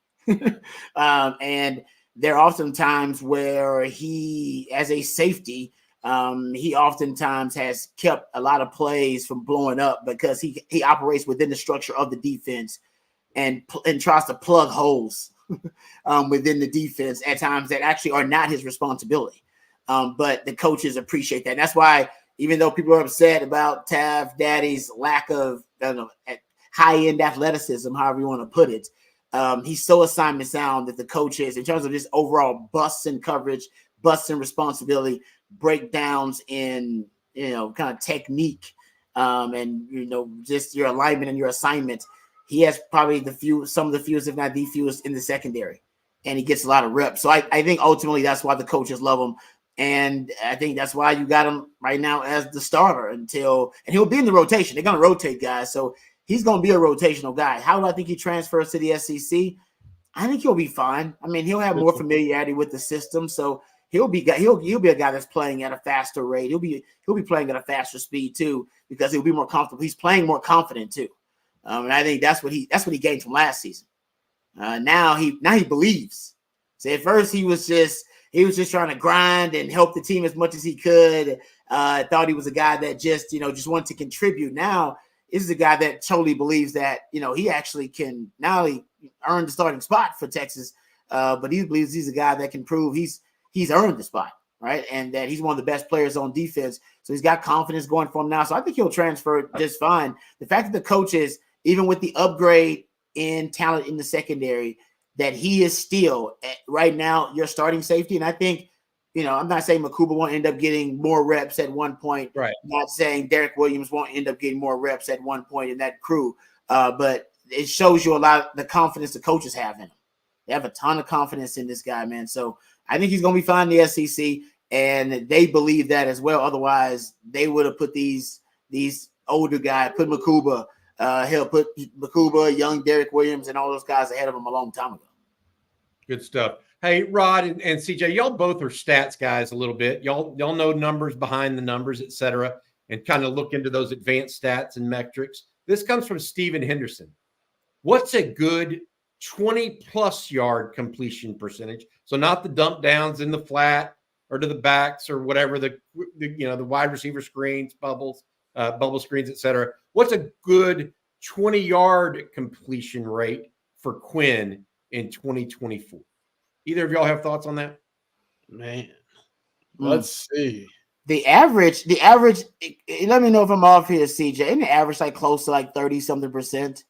And there are often times where he, as a safety, he oftentimes has kept a lot of plays from blowing up, because he operates within the structure of the defense and tries to plug holes within the defense at times that actually are not his responsibility. But the coaches appreciate that. And that's why, even though people are upset about Taff Daddy's lack of high-end athleticism, however you want to put it, he's so assignment sound that the coaches, in terms of just overall busts in coverage, busts in responsibility, breakdowns in, kind of technique, and, just your alignment and your assignment, he has probably some of the fewest, if not the fewest, in the secondary, and he gets a lot of reps. So I think ultimately that's why the coaches love him. And I think that's why you got him right now as the starter and he'll be in the rotation. They're going to rotate guys. So he's going to be a rotational guy. How do I think he transfers to the SEC? I think he'll be fine. I mean, he'll have more familiarity with the system. So he'll be a guy that's playing at a faster rate. He'll be playing at a faster speed too, because he'll be more comfortable. He's playing more confident too. And I think that's what he gained from last season. Now he believes. So at first he was just trying to grind and help the team as much as he could. Thought he was a guy that just wanted to contribute. Now this is a guy that totally believes that, he actually can not only earn the starting spot for Texas, but he believes he's a guy that can prove he's earned the spot, right? And that he's one of the best players on defense. So he's got confidence going for him now. So I think he'll transfer just fine. The fact that the coaches, even with the upgrade in talent in the secondary, that he is still right now your starting safety. And I think, I'm not saying Makuba won't end up getting more reps at one point. Right. I'm not saying Derek Williams won't end up getting more reps at one point in that crew. But it shows you a lot of the confidence the coaches have in him. They have a ton of confidence in this guy, man. So I think he's going to be fine in the SEC, and they believe that as well. Otherwise, they would have put these older guys, put Makuba, young Derek Williams, and all those guys ahead of him a long time ago. Good stuff. Hey, Rod and CJ, y'all both are stats guys a little bit. Y'all know numbers behind the numbers, et cetera, and kind of look into those advanced stats and metrics. This comes from Steven Henderson. What's a good 20-plus yard completion percentage? So not the dump downs in the flat or to the backs or whatever, the wide receiver screens, bubble screens, et cetera. What's a good 20-yard completion rate for Quinn in 2024? Either of y'all have thoughts on that? Man, let's see. The average, let me know if I'm off here, CJ. Isn't the average like close to like 30-something%?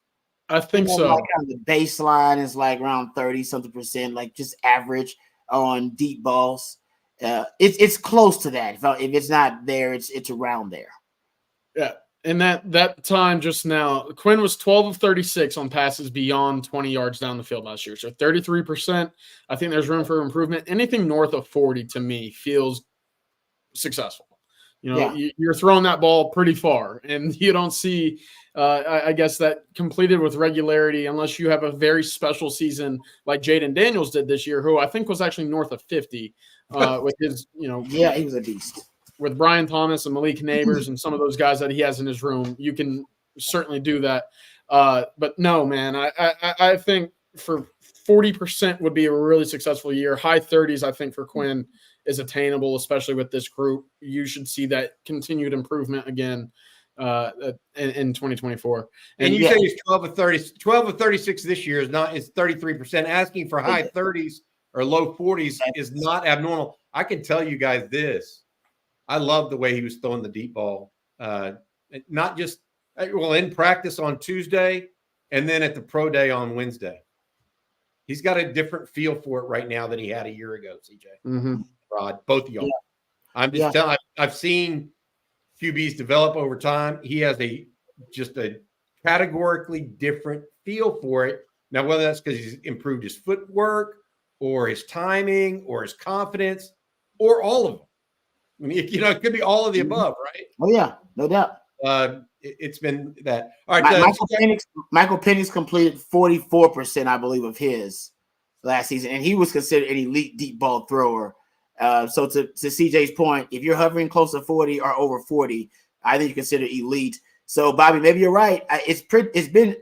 I think so. Like kind of the baseline is like around 30-something%, like just average on deep balls. It's close to that. If it's not there, it's around there. Yeah. And that time just now, Quinn was 12 of 36 on passes beyond 20 yards down the field last year. So 33%. I think there's room for improvement. Anything north of 40 to me feels successful. You're throwing that ball pretty far, and you don't see, I guess, that completed with regularity unless you have a very special season like Jaden Daniels did this year, who I think was actually north of 50 with his, Yeah, he was a beast. With Brian Thomas and Malik Neighbors and some of those guys that he has in his room. You can certainly do that. But no, man, I think for 40% would be a really successful year. High 30s, I think, for Quinn is attainable, especially with this group. You should see that continued improvement again in 2024. And you say he's 12 of 36 this year is 33%. Asking for high 30s or low 40s is not abnormal. I can tell you guys this. I love the way he was throwing the deep ball, not just in practice on Tuesday and then at the pro day on Wednesday. He's got a different feel for it right now than he had a year ago, CJ. Rod, both of y'all. Yeah. I'm just telling. I've seen QBs develop over time. He has just a categorically different feel for it. Now, whether that's because he's improved his footwork or his timing or his confidence or all of them. I mean, it could be all of the above, right? Oh, yeah, no doubt. It's been that. All right. Michael Penix completed 44%, I believe, of his last season, and he was considered an elite deep ball thrower. So to CJ's point, if you're hovering close to 40 or over 40, I think you consider elite. So Bobby, maybe you're right. It's been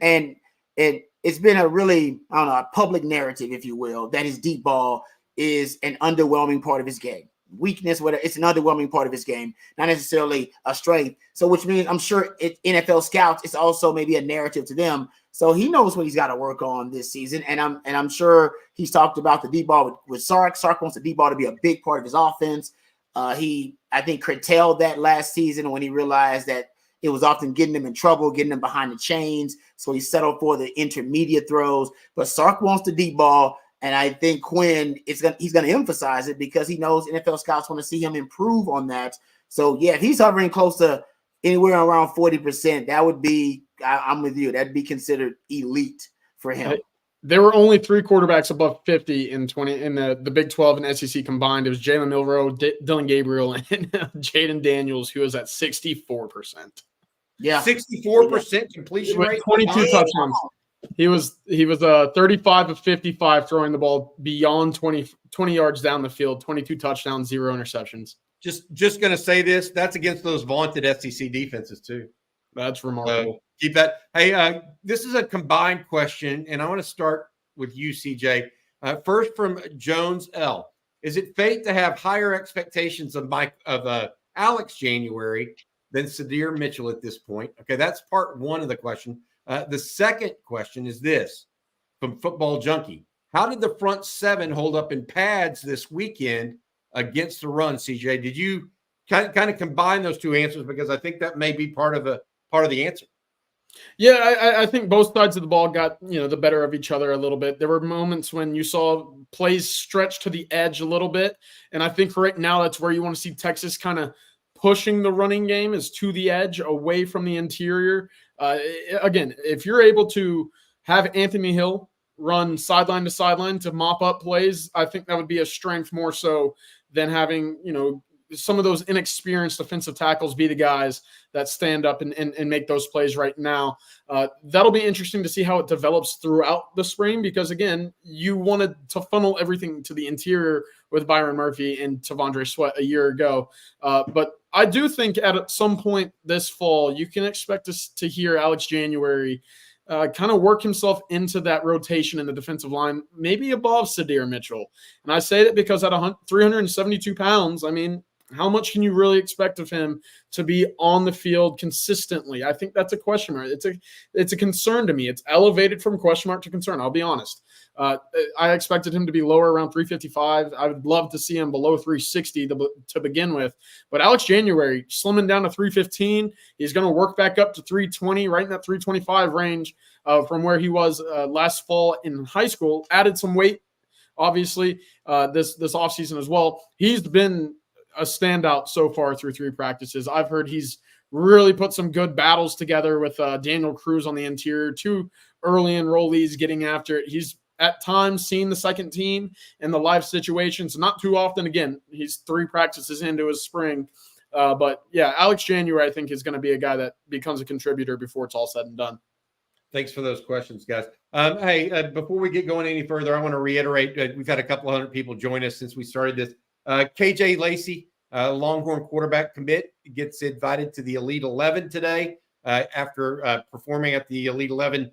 a really, I don't know, a public narrative, if you will, that his deep ball is an underwhelming part of his game. Weakness, whatever, it's an underwhelming part of his game, not necessarily a strength. So, which means I'm sure NFL scouts, it's also maybe a narrative to them. So he knows what he's got to work on this season, and I'm sure he's talked about the deep ball with Sark. Sark wants the deep ball to be a big part of his offense. I think curtailed that last season when he realized that it was often getting him in trouble, getting him behind the chains. So he settled for the intermediate throws. But Sark wants the deep ball. And I think Quinn, he's going to emphasize it because he knows NFL scouts want to see him improve on that. So, yeah, if he's hovering close to anywhere around 40%, that would be – I'm with you. That'd be considered elite for him. There were only 3 quarterbacks above 50 in the Big 12 and SEC combined. It was Jalen Milroe, Dylan Gabriel, and Jaden Daniels, who was at 64%. Yeah. 64% completion rate. 22 touchdowns. He was 35 of 55 throwing the ball beyond 20 yards down the field, 22 touchdowns, 0 interceptions. Just going to say this. That's against those vaunted SEC defenses too. That's remarkable. So keep that. Hey, this is a combined question, and I want to start with you, CJ. First from Jones L. Is it fate to have higher expectations of Alex January than Sadir Mitchell at this point? Okay, that's part one of the question. The second question is this from Football Junkie. How did the front seven hold up in pads this weekend against the run, CJ? Did you kind of combine those two answers? Because I think that may be part of the answer. Yeah, I think both sides of the ball got, the better of each other a little bit. There were moments when you saw plays stretch to the edge a little bit. And I think right now that's where you want to see Texas kind of pushing the running game is to the edge, away from the interior. Again, if you're able to have Anthony Hill run sideline to sideline to mop up plays, I think that would be a strength more so than having, some of those inexperienced defensive tackles be the guys that stand up and make those plays right now. That'll be interesting to see how it develops throughout the spring because, again, you wanted to funnel everything to the interior with Byron Murphy and Tavondre Sweat a year ago. But I do think at some point this fall, you can expect us to hear Alex January kind of work himself into that rotation in the defensive line, maybe above Sadir Mitchell. And I say that because at 372 pounds, I mean, how much can you really expect of him to be on the field consistently? I think that's a question mark. It's a concern to me. It's elevated from question mark to concern. I'll be honest. I expected him to be lower around 355. I would love to see him below 360 to begin with. But Alex January, slimming down to 315. He's going to work back up to 320, right in that 325 range from where he was last fall in high school. Added some weight, obviously, this offseason as well. He's been a standout so far through 3 practices. I've heard he's really put some good battles together with Daniel Cruz on the interior, 2 early enrollees getting after it. He's at times seen the second team in the live situations, not too often. Again, he's 3 practices into his spring. But yeah, Alex January, I think, is going to be a guy that becomes a contributor before it's all said and done. Thanks for those questions, guys. Hey, before we get going any further, I want to reiterate, we've had a couple hundred people join us since we started this. KJ Lacey, Longhorn quarterback commit, gets invited to the Elite 11 today after performing at the Elite 11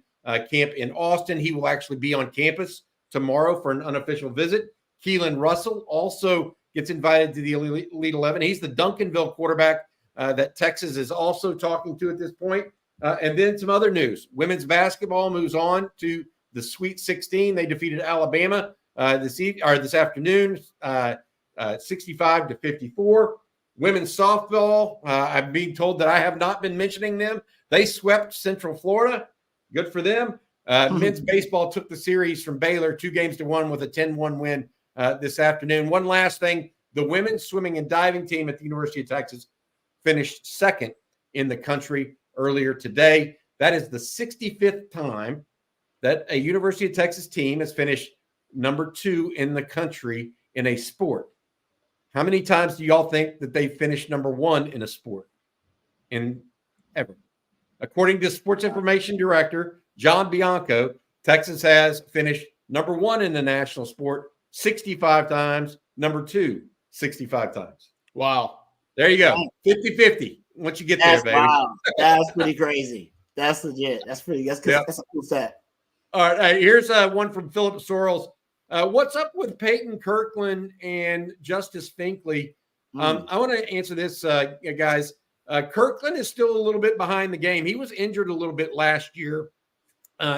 camp in Austin. He will actually be on campus tomorrow for an unofficial visit. Kelen Russell also gets invited to the Elite 11. He's the Duncanville quarterback that Texas is also talking to at this point. And then some other news. Women's basketball moves on to the Sweet 16. They defeated Alabama this afternoon, 65-54. Women's softball, I'm being told that I have not been mentioning them. They swept Central Florida. Good for them. Men's baseball took the series from Baylor 2-1 with a 10-1 win this afternoon. One last thing, the women's swimming and diving team at the University of Texas finished second in the country earlier today. That is the 65th time that a University of Texas team has finished number 2 in the country in a sport. How many times do y'all think that they finished number 1 in a sport in ever? According to Sports Information Director John Bianco, Texas has finished number 1 in the national sport 65 times, number 2 65 times. Wow. There you go. 50-50 once you get there, baby. Wow. That's pretty crazy. That's legit. That's pretty. That's a cool stat. All right. Here's one from Philip Sorrells. What's up with Peyton Kirkland and Justice Finkley? I want to answer this, guys. Kirkland is still a little bit behind the game. He was injured a little bit last year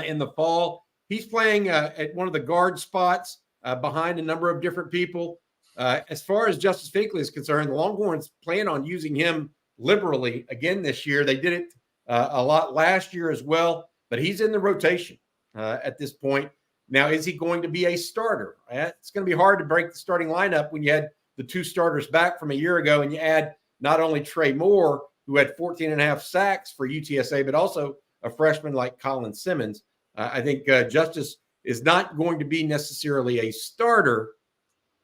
in the fall. He's playing at one of the guard spots behind a number of different people. As far as Justice Finkley is concerned, the Longhorns plan on using him liberally again this year. They did it a lot last year as well, but he's in the rotation at this point. Now, is he going to be a starter? It's going to be hard to break the starting lineup when you had the 2 starters back from a year ago and you add not only Trey Moore, who had 14.5 sacks for UTSA, but also a freshman like Colin Simmons. I think Justice is not going to be necessarily a starter,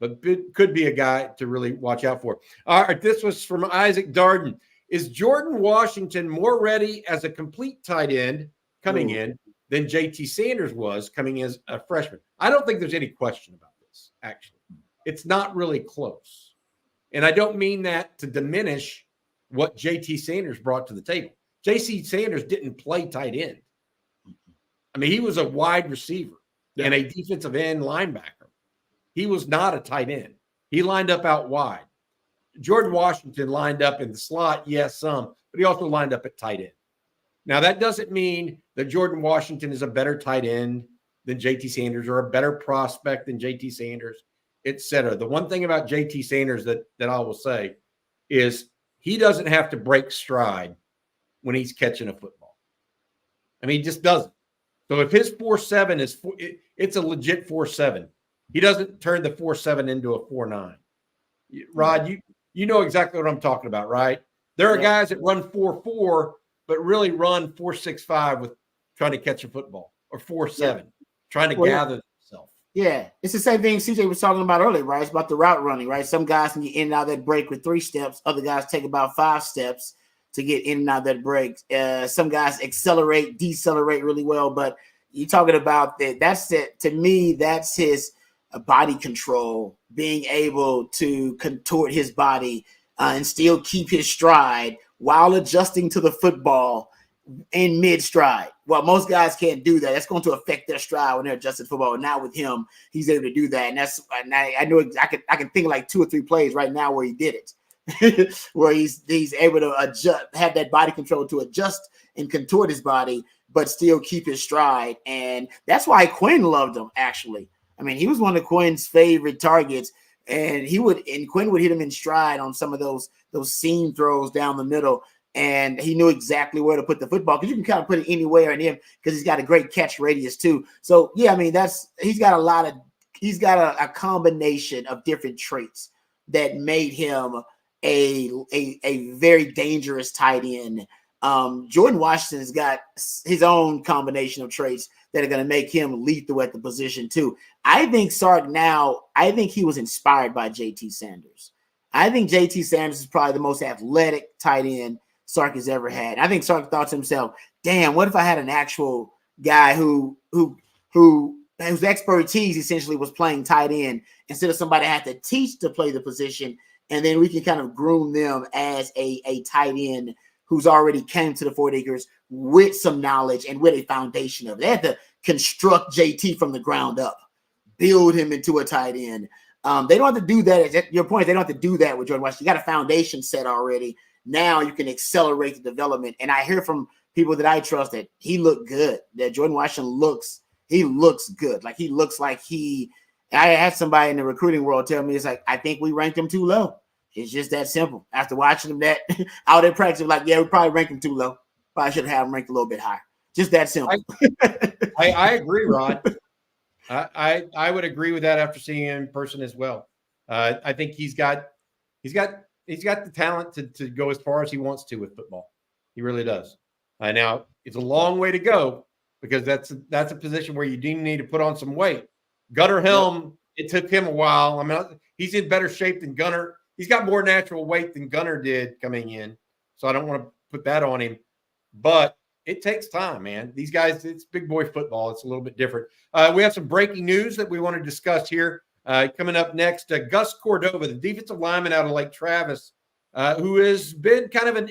but could be a guy to really watch out for. All right, this was from Isaac Darden. Is Jordan Washington more ready as a complete tight end coming in than JT Sanders was coming as a freshman? I don't think there's any question about this, actually. It's not really close. And I don't mean that to diminish what JT Sanders brought to the table. JC Sanders didn't play tight end. I mean, he was a wide receiver and a defensive end linebacker. He was not a tight end. He lined up out wide. Jordan Washington lined up in the slot, yes, some, but he also lined up at tight end. Now, that doesn't mean that Jordan Washington is a better tight end than JT Sanders or a better prospect than JT Sanders, et cetera. The one thing about JT Sanders that I will say is he doesn't have to break stride when he's catching a football. I mean, he just doesn't. So if his 4.7 is it's a legit 4.7. He doesn't turn the 4.7 into a 4.9. Rod, you know exactly what I'm talking about, right? There are guys that run 4.4, but really run 4.65 with trying to catch a football, or 4.7, trying to gather themselves. Yeah, it's the same thing CJ was talking about earlier, right? It's about the route running, right? Some guys can get in and out of that break with 3 steps. Other guys take about 5 steps to get in and out of that break. Some guys accelerate, decelerate really well, but you're talking about that. That's it. To me, that's his body control, being able to contort his body and still keep his stride while adjusting to the football in mid-stride. Well, most guys can't do that. That's going to affect their stride when they're adjusting football. And now with him, he's able to do that. And I know I can think of like 2 or 3 plays right now where he did it, where he's able to adjust, have that body control to adjust and contort his body, but still keep his stride. And that's why Quinn loved him, actually. I mean, he was one of Quinn's favorite targets, and Quinn would hit him in stride on some of those seam throws down the middle, and he knew exactly where to put the football because you can kind of put it anywhere in him because he's got a great catch radius too. So yeah, I mean he's got a combination of different traits that made him a very dangerous tight end. Jordan Washington's got his own combination of traits that are going to make him lethal at the position too. I think he was inspired by JT Sanders. I think JT Sanders is probably the most athletic tight end Sark has ever had. I think Sark thought to himself, damn, what if I had an actual guy whose expertise essentially was playing tight end instead of somebody I had to teach to play the position, and then we can kind of groom them as a tight end who's already came to the Fort Acres with some knowledge and with a foundation of it. They had to construct JT from the ground up, build him into a tight end. They don't have to do that. Your point, they don't have to do that with Jordan Washington. You got a foundation set already. Now you can accelerate the development. And I hear from people that I trust that he looked good, that Jordan Washington looks good. Like he looks like I had somebody in the recruiting world tell me, it's like, I think we ranked him too low. It's just that simple. After watching him that out in practice, like, yeah, we probably ranked him too low. Probably should have him ranked a little bit higher. Just that simple. I agree, Rod. I would agree with that after seeing him in person as well. I think he's got the talent to go as far as he wants to with football. He really does. Now it's a long way to go because that's a position where you do need to put on some weight. Gunnar Helm, it took him a while. I mean, he's in better shape than Gunnar. He's got more natural weight than Gunnar did coming in, so I don't want to put that on him. But it takes time, man. These guys, it's big boy football. It's a little bit different. We have some breaking news that we want to discuss here. Coming up next, Gus Cordova, the defensive lineman out of Lake Travis, who has been kind of an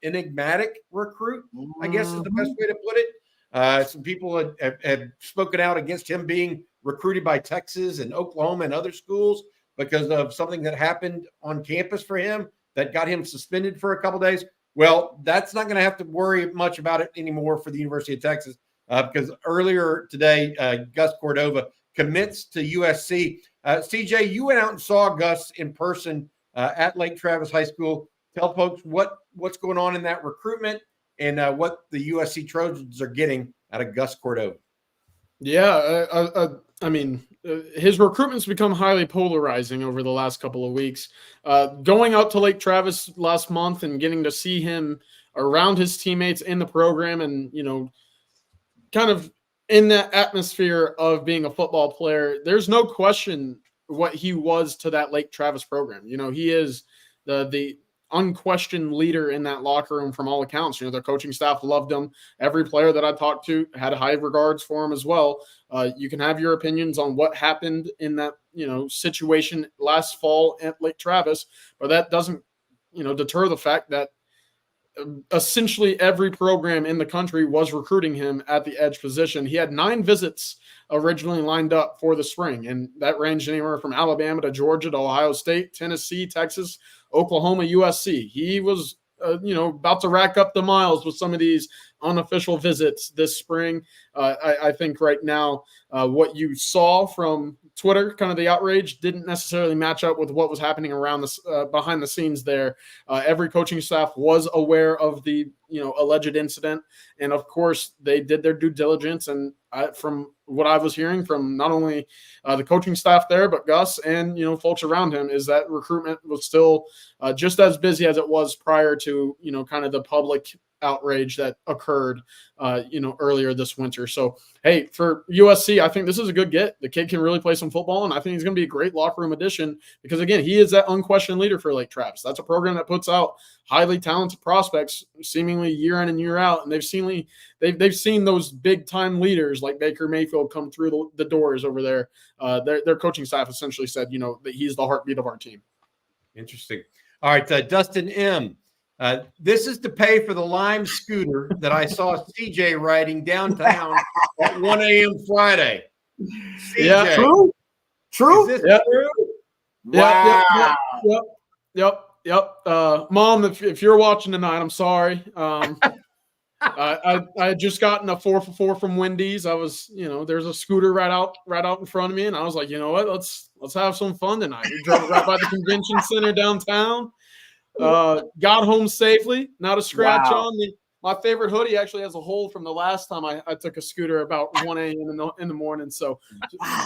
enigmatic recruit, I guess is the best way to put it. Some people have spoken out against him being recruited by Texas and Oklahoma and other schools because of something that happened on campus for him that got him suspended for a couple days. Well, that's not going to have to worry much about it anymore for the University of Texas because earlier today, Gus Cordova commits to USC. CJ, you went out and saw Gus in person at Lake Travis High School. Tell folks what's going on in that recruitment and what the USC Trojans are getting out of Gus Cordova. Yeah, I mean, his recruitment's become highly polarizing over the last couple of weeks. Going out to Lake Travis last month and getting to see him around his teammates in the program and, kind of in that atmosphere of being a football player, there's no question what he was to that Lake Travis program. He is the unquestioned leader in that locker room from all accounts. The coaching staff loved him. Every player that I talked to had high regards for him as well. You can have your opinions on what happened in that, situation last fall at Lake Travis, but that doesn't, deter the fact that essentially every program in the country was recruiting him at the edge position. He had 9 visits originally lined up for the spring, and that ranged anywhere from Alabama to Georgia to Ohio State, Tennessee, Texas, Oklahoma, USC. He was, about to rack up the miles with some of these unofficial visits this spring. I think right now what you saw from Twitter, kind of the outrage, didn't necessarily match up with what was happening around this behind the scenes there. Every coaching staff was aware of the alleged incident, and of course they did their due diligence. And from what I was hearing from not only the coaching staff there, but Gus and folks around him, is that recruitment was still just as busy as it was prior to kind of the public outrage that occurred earlier this winter. So hey, for USC, I think this is a good get. The kid can really play some football, and I think he's going to be a great locker room addition because, again, he is that unquestioned leader for Lake Travis. That's a program that puts out highly talented prospects seemingly year in and year out, and they've seen those big time leaders like Baker Mayfield come through the doors over there. Their coaching staff essentially said that he's the heartbeat of our team. Interesting. All right, Dustin M. This is to pay for the Lime scooter that I saw CJ riding downtown at 1 a.m. Friday. CJ, yeah, true. Is this true? Wow. Yep. Mom, if you're watching tonight, I'm sorry. I had just gotten a 4 for 4 from Wendy's. I was, there's a scooter right out in front of me, and I was like, you know what? Let's have some fun tonight. We drove right by the convention center downtown. Got home safely, not a scratch on me. My favorite hoodie actually has a hole from the last time I took a scooter about 1 a.m. in the morning. So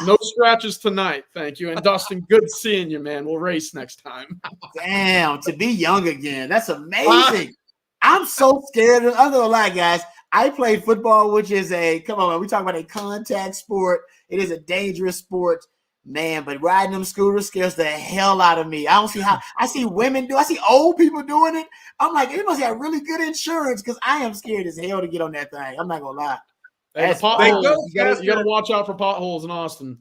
no scratches tonight. Thank you. And Dustin, good seeing you, man. We'll race next time. Damn, to be young again. That's amazing. I'm so scared. I'm not gonna lie, guys. I play football, which is we talk about a contact sport. It is a dangerous sport. Man, but riding them scooters scares the hell out of me. I don't see how. I see women do. I see old people doing it. I'm like, they must have really good insurance because I am scared as hell to get on that thing. I'm not gonna lie. Hey, the potholes, you gotta watch out for potholes in Austin.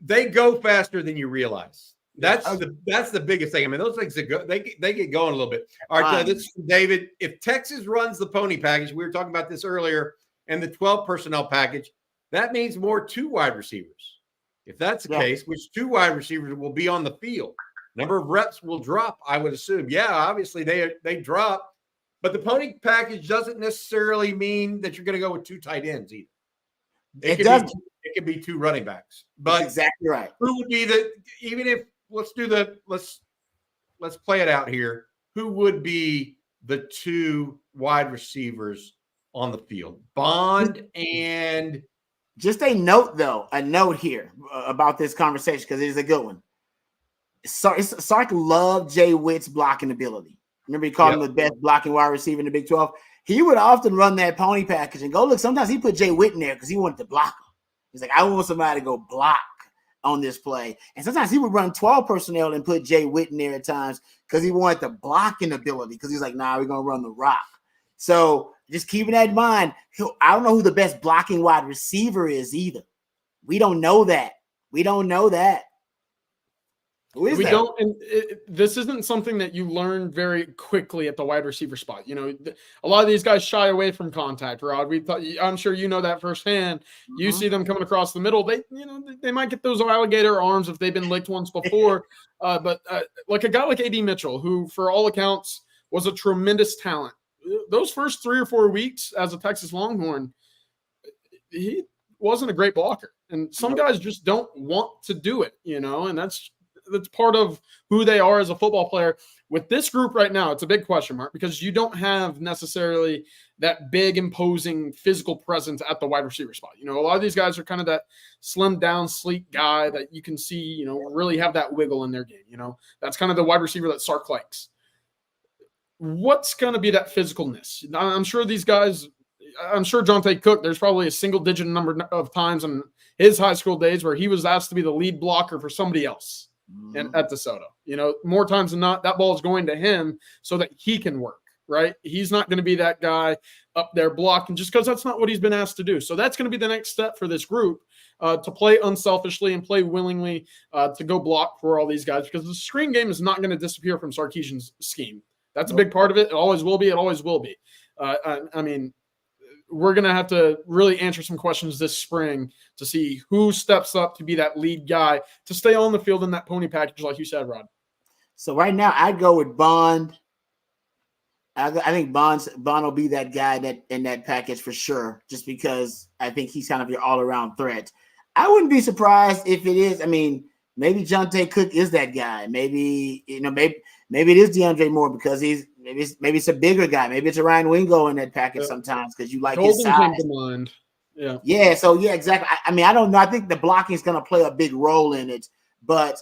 They go faster than you realize. That's the biggest thing. I mean, those things that go, they get going a little bit. All right, this is David. If Texas runs the pony package, we were talking about this earlier, and the 12 personnel package, that means more 2 wide receivers. If that's the case, which 2 wide receivers will be on the field, number of reps will drop, I would assume. Yeah, obviously they drop, but the pony package doesn't necessarily mean that you're going to go with 2 tight ends either. It could be 2 running backs. But that's exactly right. Who would be the, even if let's play it out here. Who would be the two wide receivers on the field? Bond and just a note here about this conversation because it is a good one. Sark loved Jay Witt's blocking ability. Remember, he called him the best blocking wide receiver in the Big 12. He would often run that pony package and go look. Sometimes he put Jay Witt in there because he wanted to block him. He's like, I want somebody to go block on this play. And sometimes he would run 12 personnel and put Jay Witt in there at times because he wanted the blocking ability because he's like, nah, we're going to run the rock. So just keeping that in mind, I don't know who the best blocking wide receiver is either. We don't know that. Who is that? Don't, and this isn't something that you learn very quickly at the wide receiver spot. You know, a lot of these guys shy away from contact, Rod. I'm sure you know that firsthand. You see them coming across the middle. They might get those alligator arms if they've been licked once before. But like a guy like A.D. Mitchell, who for all accounts was a tremendous talent. Those first 3 or 4 weeks as a Texas Longhorn, he wasn't a great blocker. And some guys just don't want to do it, and that's part of who they are as a football player. With this group right now, it's a big question mark because you don't have necessarily that big, imposing physical presence at the wide receiver spot. A lot of these guys are kind of that slimmed down, sleek guy that you can see, really have that wiggle in their game. That's kind of the wide receiver that Sark likes. What's going to be that physicalness? I'm sure these guys, I'm sure Jonte Cook, there's probably a single-digit number of times in his high school days where he was asked to be the lead blocker for somebody else. And at DeSoto, more times than not, that ball is going to him so that he can work, right? He's not going to be that guy up there blocking just because that's not what he's been asked to do. So that's going to be the next step for this group to play unselfishly and play willingly to go block for all these guys because the screen game is not going to disappear from Sarkisian's scheme. That's a big part of it. It always will be. It always will be. I mean, we're going to have to really answer some questions this spring to see who steps up to be that lead guy to stay on the field in that pony package, like you said, Rod. So right now I'd go with Bond. I think Bond will be that guy that in that package for sure, just because I think he's kind of your all-around threat. I wouldn't be surprised if it is. I mean, maybe Jonte Cook is that guy. Maybe, maybe it is DeAndre Moore because maybe it's a bigger guy. Maybe it's a Ryan Wingo in that package sometimes because you like his size. Came to mind. Yeah. So exactly. I mean, I don't know. I think the blocking is going to play a big role in it. But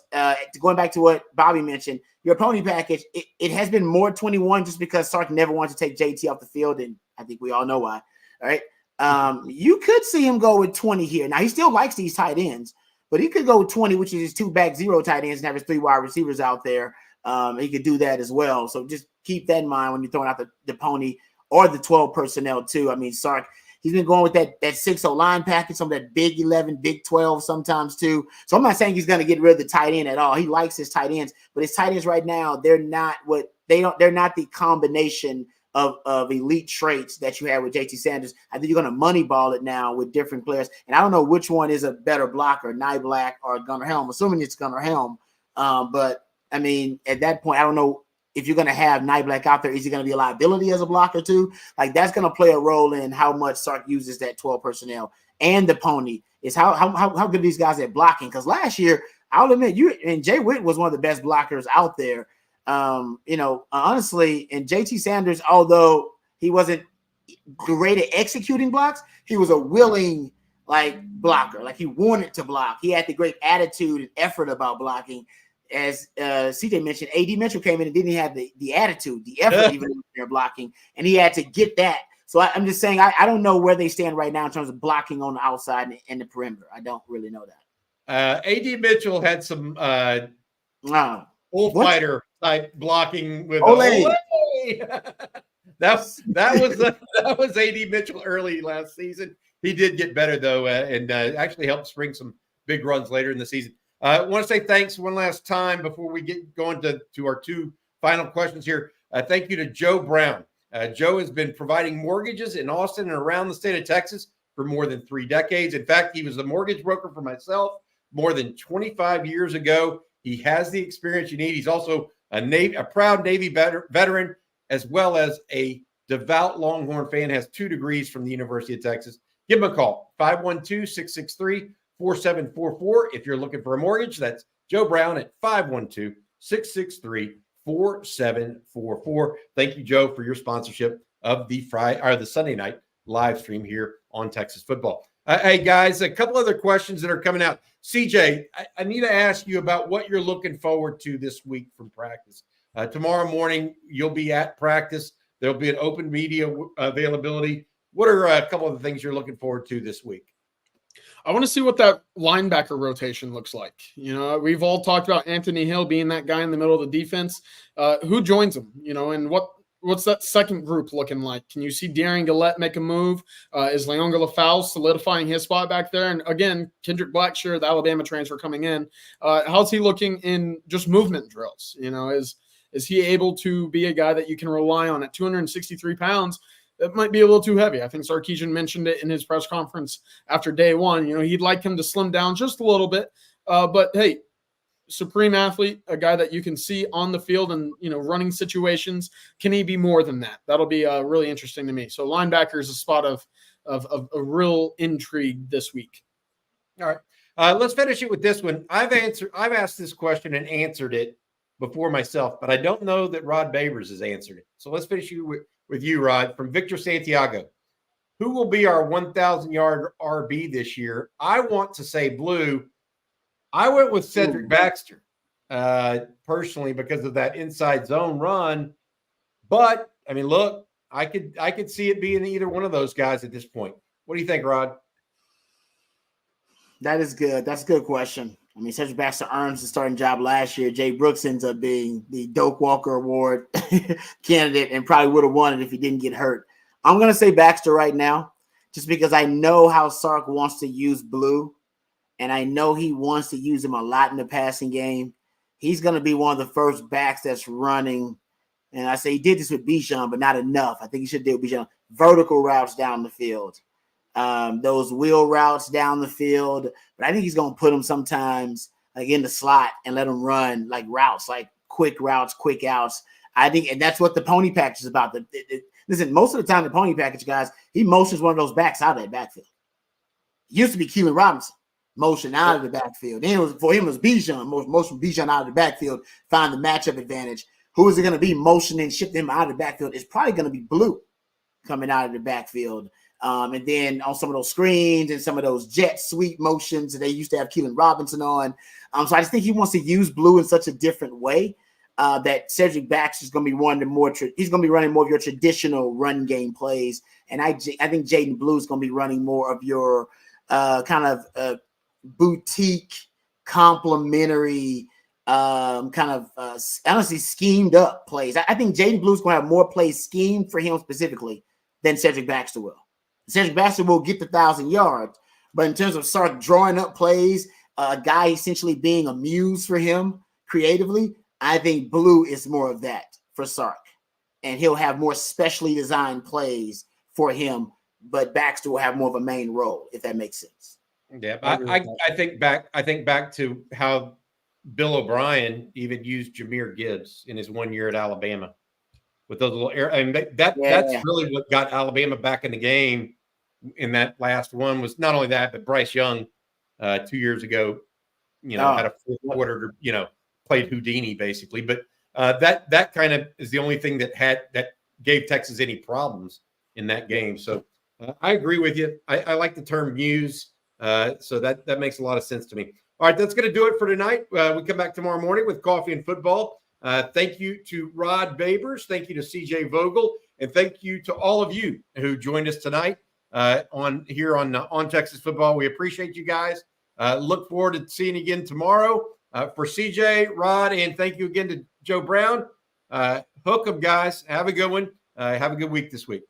going back to what Bobby mentioned, your pony package, it has been more 21 just because Sark never wanted to take JT off the field, and I think we all know why. All right. You could see him go with 20 here. Now he still likes these tight ends, but he could go with 20, which is his 2 back 0 tight ends and have his 3 wide receivers out there. He could do that as well. So just keep that in mind when you're throwing out the pony or the 12 personnel too. I mean, Sark, he's been going with that 6-0 line package, some of that big 11, big 12 sometimes too. So I'm not saying he's going to get rid of the tight end at all. He likes his tight ends, but his tight ends right now, they're not the combination of elite traits that you had with JT Sanders. I think you're going to moneyball it now with different players. And I don't know which one is a better blocker, Nye Black or Gunnar Helm, assuming it's Gunnar Helm. But I mean, at that point, I don't know if you're going to have Nye Black out there. Is he going to be a liability as a blocker too? Like that's going to play a role in how much Sark uses that 12 personnel and the pony is how good these guys at blocking. Because last year, I'll admit Jay Witt was one of the best blockers out there. Honestly, and JT Sanders, although he wasn't great at executing blocks, he was a willing blocker. Like he wanted to block. He had the great attitude and effort about blocking. As CJ mentioned, A.D. Mitchell came in and didn't have the attitude, the effort even when they're blocking, and he had to get that. So I'm just saying I don't know where they stand right now in terms of blocking on the outside and the perimeter. I don't really know that. A.D. Mitchell had some bullfighter type blocking with Ole. that was A.D. Mitchell early last season. He did get better though, and actually helped spring some big runs later in the season. I want to say thanks one last time before we get going to our 2 final questions here. Thank you to Joe Brown. Joe has been providing mortgages in Austin and around the state of Texas for more than 3 decades. In fact, he was the mortgage broker for myself more than 25 years ago. He has the experience you need. He's also a proud Navy veteran, as well as a devout Longhorn fan, has 2 degrees from the University of Texas. Give him a call, 512-663-4744. If you're looking for a mortgage, that's Joe Brown at 512-663-4744. Thank you, Joe, for your sponsorship of the Sunday night live stream here on Texas football. Hey, guys, a couple other questions that are coming out. CJ, I need to ask you about what you're looking forward to this week from practice. Tomorrow morning, you'll be at practice. There'll be an open media availability. What are a couple of the things you're looking forward to this week? I want to see what that linebacker rotation looks like. You know, we've all talked about Anthony Hill being that guy in the middle of the defense. Who joins him? You know, and what's that second group looking like? Can you see Darian Gillette make a move? Is Leonga Lafau solidifying his spot back there? And again, Kendrick Blackshear, the Alabama transfer coming in, how's he looking in just movement drills? You know, is he able to be a guy that you can rely on at 263 pounds? That might be a little too heavy. I think Sarkisian mentioned it in his press conference after day one. You know, he'd like him to slim down just a little bit. But hey, supreme athlete, a guy that you can see on the field and, you know, running situations. Can he be more than that? That'll be really interesting to me. So linebacker is a spot of a real intrigue this week. All right. Let's finish it with this one. I've asked this question and answered it before myself, but I don't know that Rod Babers has answered it. So let's finish with you, Rod, from Victor Santiago. Who will be our 1,000-yard RB this year? I want to say Blue. I went with Cedric Baxter personally because of that inside zone run. But, I mean, look, I could see it being either one of those guys at this point. What do you think, Rod? That is good. That's a good question. I mean, Cedric Baxter earns the starting job last year. Jay Brooks ends up being the Doak Walker Award candidate and probably would have won it if he didn't get hurt. I'm going to say Baxter right now just because I know how Sark wants to use Blue, and I know he wants to use him a lot in the passing game. He's going to be one of the first backs that's running, and I say he did this with Bijan, but not enough. I think he should do Bijan. Vertical routes down the field. Those wheel routes down the field, but I think he's going to put them sometimes like in the slot and let them run like routes, like quick routes, quick outs. I think, and that's what the pony package is about. Listen, most of the time the pony package, guys, he motions one of those backs out of that backfield. It used to be Kelen Russell motion out of the backfield. Then for him it was Bijan, motion Bijan out of the backfield, find the matchup advantage. Who is it going to be motioning, shifting him out of the backfield? It's probably going to be Blue coming out of the backfield. And then on some of those screens and some of those jet sweep motions that they used to have Keelan Robinson on. So I just think he wants to use Blue in such a different way that Cedric Baxter is going to be he's going to be running more of your traditional run game plays. And I think Jaden Blue is going to be running more of your kind of boutique, complementary, honestly schemed up plays. I think Jaden Blue is going to have more plays schemed for him specifically than Cedric Baxter will. Cedric Baxter will get the 1,000 yards, but in terms of start drawing up plays, a guy essentially being a muse for him creatively, I think Blue is more of that for Sark, and he'll have more specially designed plays for him. But Baxter will have more of a main role, if that makes sense. Yeah, I think back to how Bill O'Brien even used Jahmyr Gibbs in his 1 year at Alabama with those little air. I mean, that's really what got Alabama back in the game. In that last one was not only that, but Bryce Young 2 years ago, had a fourth quarter, played Houdini basically. But that kind of is the only thing that gave Texas any problems in that game. So I agree with you. I like the term muse. So that makes a lot of sense to me. All right, that's going to do it for tonight. We come back tomorrow morning with Coffee and Football. Thank you to Rod Babers. Thank you to CJ Vogel. And thank you to all of you who joined us tonight. On Texas Football. We appreciate you guys. Look forward to seeing you again tomorrow. For CJ, Rod, and thank you again to Joe Brown. Hook 'em, guys. Have a good one. Have a good week this week.